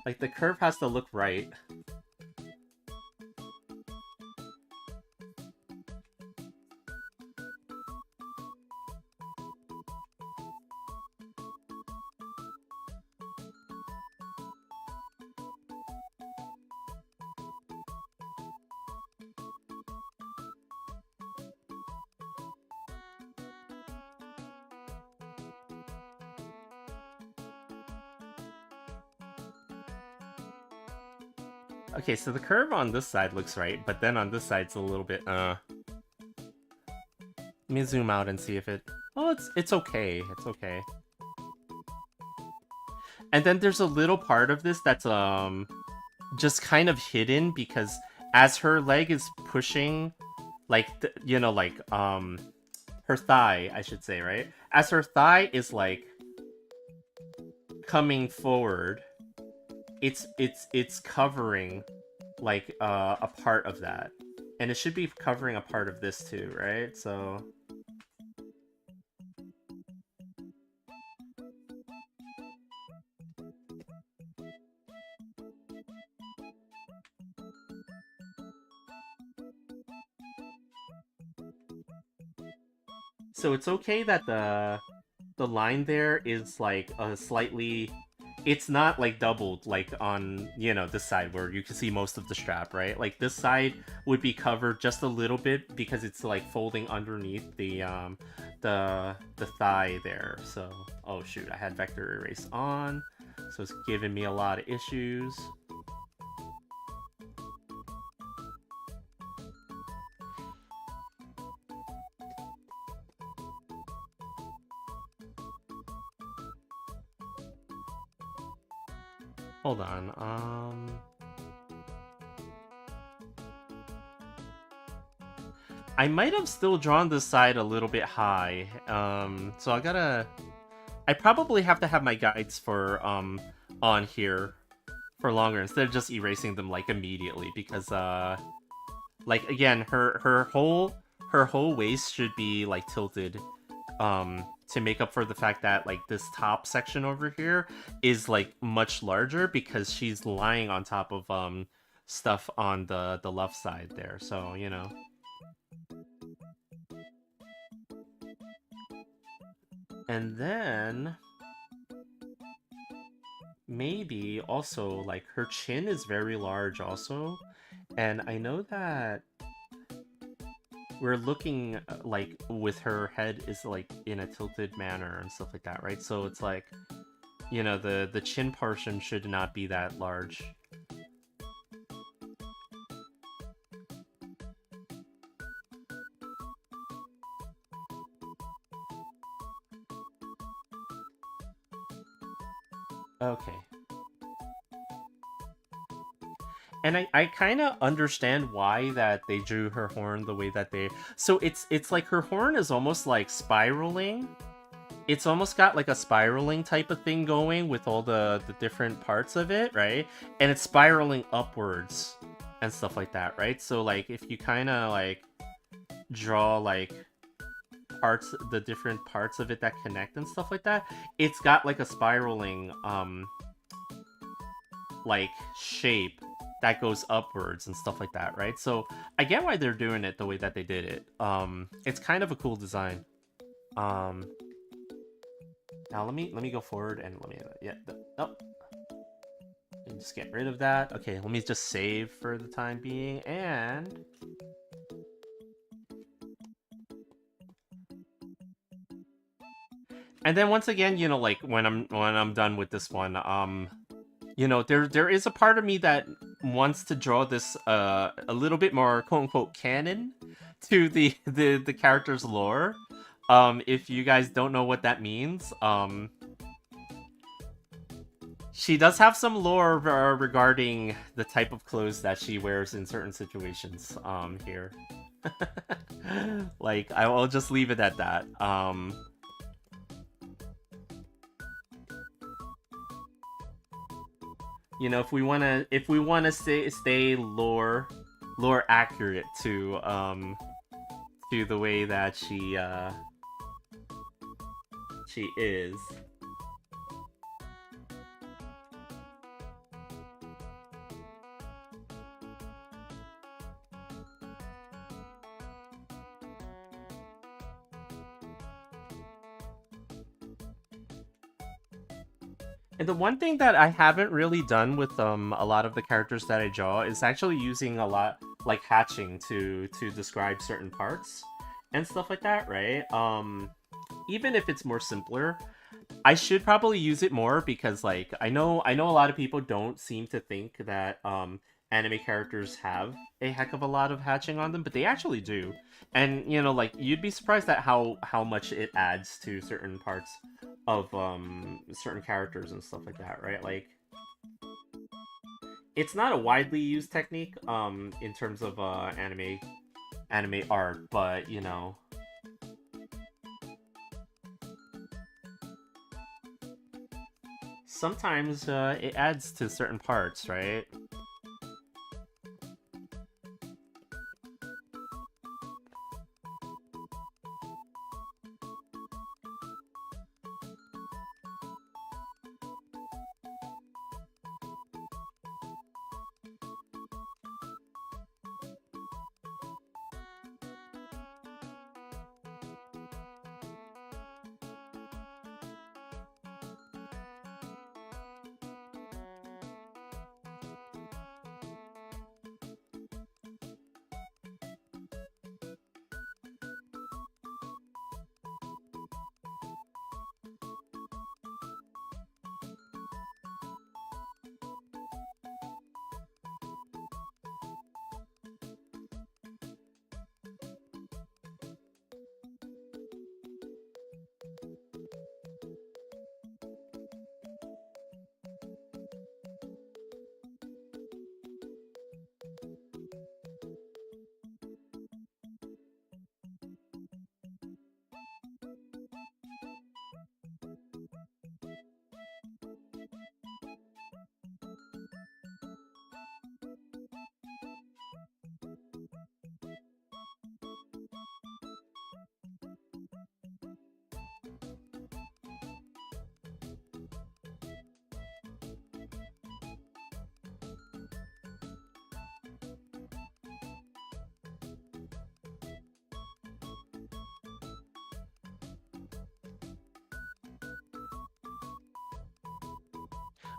Like, the curve has to look right. Okay, so the curve on this side looks right, but then on this side it's a little bit, Let me zoom out and see if it... Oh, it's okay. It's okay. And then there's a little part of this that's, just kind of hidden because as her leg is pushing, like, you know, like, her thigh, I should say, right? As her thigh is, like, coming forward, it's covering like a part of that, and it should be covering a part of this too, right? So it's okay that the line there is like a slightly... It's not like doubled like on, you know, this side where you can see most of the strap, right? Like this side would be covered just a little bit because it's like folding underneath the thigh there. So, oh shoot, I had vector erase on, so it's giving me a lot of issues. Hold on, I might have still drawn this side a little bit high, so I probably have to have my guides for, on here for longer instead of just erasing them, like, immediately, because, like, again, her whole waist should be, like, tilted, to make up for the fact that, like, this top section over here is, like, much larger because she's lying on top of, stuff on the left side there, so, you know. And then... maybe also, like, her chin is very large also, and I know that we're looking, like, with her head is, like, in a tilted manner and stuff like that, right? So it's like, you know, the chin portion should not be that large. Okay. And I kind of understand why that they drew her horn the way that they... So it's like her horn is almost like spiraling. It's almost got like a spiraling type of thing going with all the different parts of it, right? And it's spiraling upwards and stuff like that, right? So like if you kind of like draw like parts, the different parts of it that connect and stuff like that, it's got like a spiraling like shape that goes upwards and stuff like that, right? So I get why they're doing it the way that they did it. It's kind of a cool design. Now let me go forward and let me just get rid of that. Okay, let me just save for the time being, and then once again, you know, like when I'm done with this one, you know, there is a part of me that wants to draw this a little bit more quote unquote canon to the character's lore. If you guys don't know what that means, she does have some lore regarding the type of clothes that she wears in certain situations. Here, like I'll just leave it at that. You know, if we wanna stay lore accurate to the way that she is. And the one thing that I haven't really done with a lot of the characters that I draw is actually using a lot like hatching to describe certain parts and stuff like that, right? Even if it's more simpler, I should probably use it more because like I know a lot of people don't seem to think that anime characters have a heck of a lot of hatching on them, but they actually do. And you know, like you'd be surprised at how much it adds to certain parts of certain characters and stuff like that, right? Like it's not a widely used technique in terms of anime art, but you know, sometimes it adds to certain parts, right?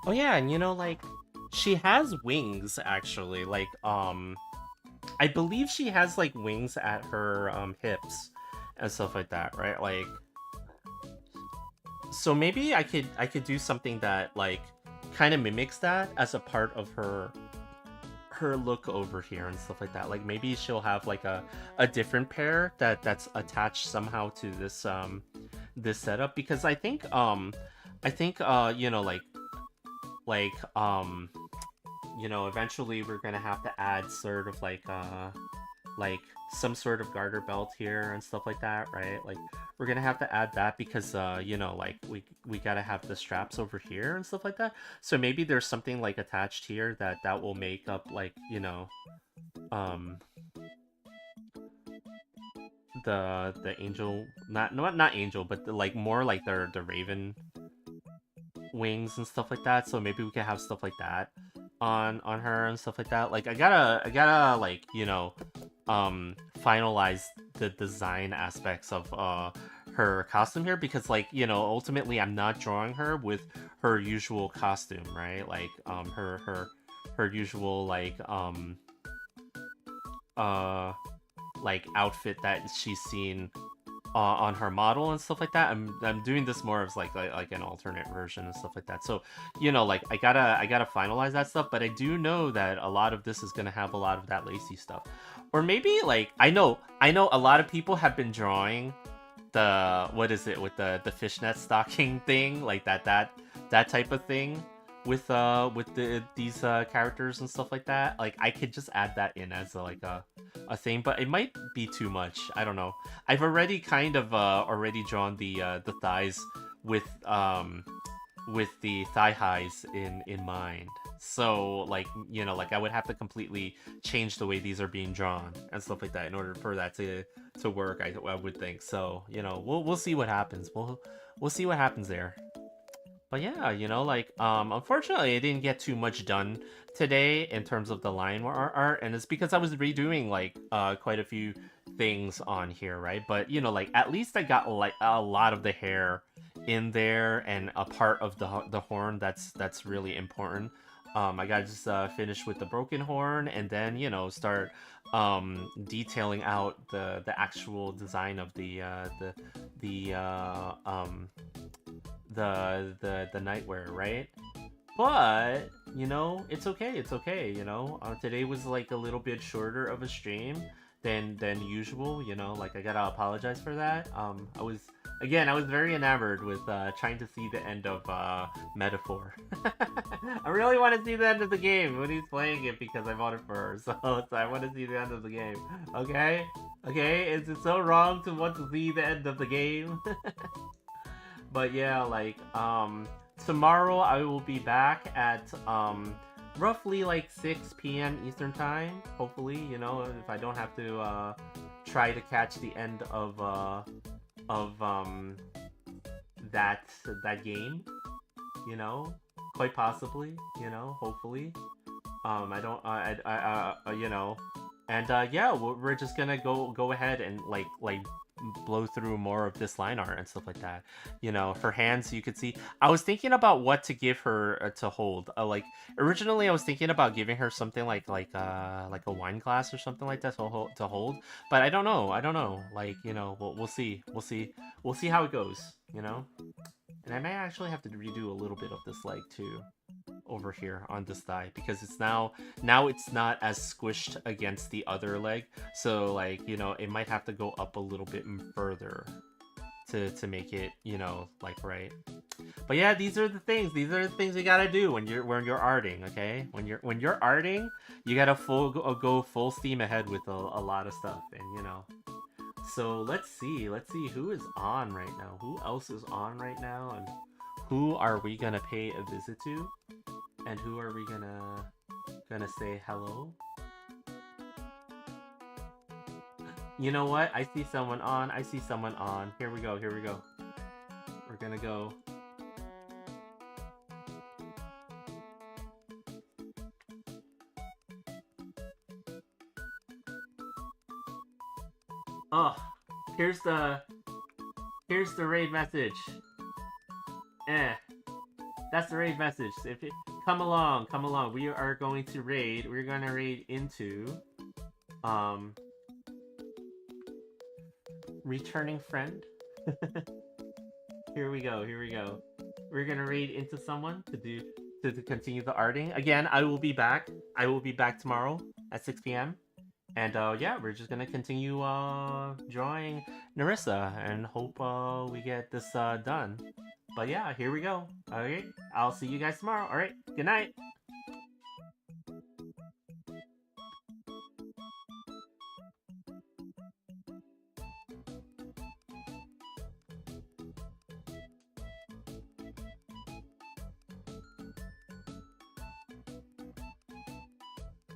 Oh yeah, and you know, like, she has wings, actually. Like, I believe she has, like, wings at her, hips and stuff like that, right? Like, so maybe I could do something that, like, kind of mimics that as a part of her look over here and stuff like that. Like, maybe she'll have, like, a different pair that's attached somehow to this, this setup, because I think, you know, like you know, eventually we're gonna have to add sort of like some sort of garter belt here and stuff like that, right? Like we're gonna have to add that because you know, like we gotta have the straps over here and stuff like that. So maybe there's something like attached here that will make up, like, you know, the angel, not angel, but like more like the raven wings and stuff like that. So maybe we can have stuff like that on her and stuff like that. Like I gotta like, you know, finalize the design aspects of her costume here, because, like, you know, ultimately I'm not drawing her with her usual costume, right? Like her usual like outfit that she's seen on her model and stuff like that. I'm doing this more as like an alternate version and stuff like that. So, you know, like I gotta finalize that stuff, but I do know that a lot of this is gonna have a lot of that lacy stuff. Or maybe, like, I know a lot of people have been drawing the, what is it, with the fishnet stocking thing, like that type of thing. these characters and stuff like that. Like I could just add that in as a thing, but it might be too much. I don't know. I've already kind of already drawn the thighs with the thigh highs in mind. So like, you know, like I would have to completely change the way these are being drawn and stuff like that in order for that to work. I would think. So, you know, we'll see what happens. We'll see what happens there. But yeah, you know, like unfortunately I didn't get too much done today in terms of the line art, and it's because I was redoing like quite a few things on here, right? But you know, like at least I got like a lot of the hair in there and a part of the horn that's really important. I gotta just finish with the broken horn and then, you know, start detailing out the actual design of the the nightwear, right? But you know, it's okay. It's okay. You know, today was like a little bit shorter of a stream than usual. You know, like I gotta apologize for that. I was very enamored with trying to see the end of Metaphor. I really want to see the end of the game when he's playing it because I voted for her. So I want to see the end of the game. Okay, okay. Is it so wrong to want to see the end of the game? But yeah, like, tomorrow I will be back at, roughly like 6 p.m. Eastern Time. Hopefully, you know, if I don't have to, try to catch the end of that game, you know, quite possibly, you know, hopefully. You know, and, yeah, we're just gonna go ahead and, like, blow through more of this line art and stuff like that. You know, for hands, you could see. I was thinking about what to give her to hold. Like originally, I was thinking about giving her something like a wine glass or something like that to hold. But I don't know. I don't know. Like, you know, we'll see. We'll see how it goes. You know, and I may actually have to redo a little bit of this leg too over here on this thigh because it's now it's not as squished against the other leg, so like, you know, it might have to go up a little bit further to make it, you know, like right. But yeah, these are the things we gotta do when you're arting. Okay, when you're arting, you gotta go full steam ahead with a lot of stuff. And you know, so let's see who is on right now, who else is on right now, and who are we gonna pay a visit to? And who are we gonna say hello? You know what? I see someone on. Here we go. We're gonna go. Oh, here's the raid message. That's the raid message. Come along. We are going to raid. We're gonna raid into returning friend. Here we go. We're gonna raid into someone to continue the arting. Again, I will be back. Tomorrow at 6 p.m. And yeah, we're just gonna continue drawing Nerissa and hope we get this done. But yeah, here we go. Alright, I'll see you guys tomorrow. Alright, good night.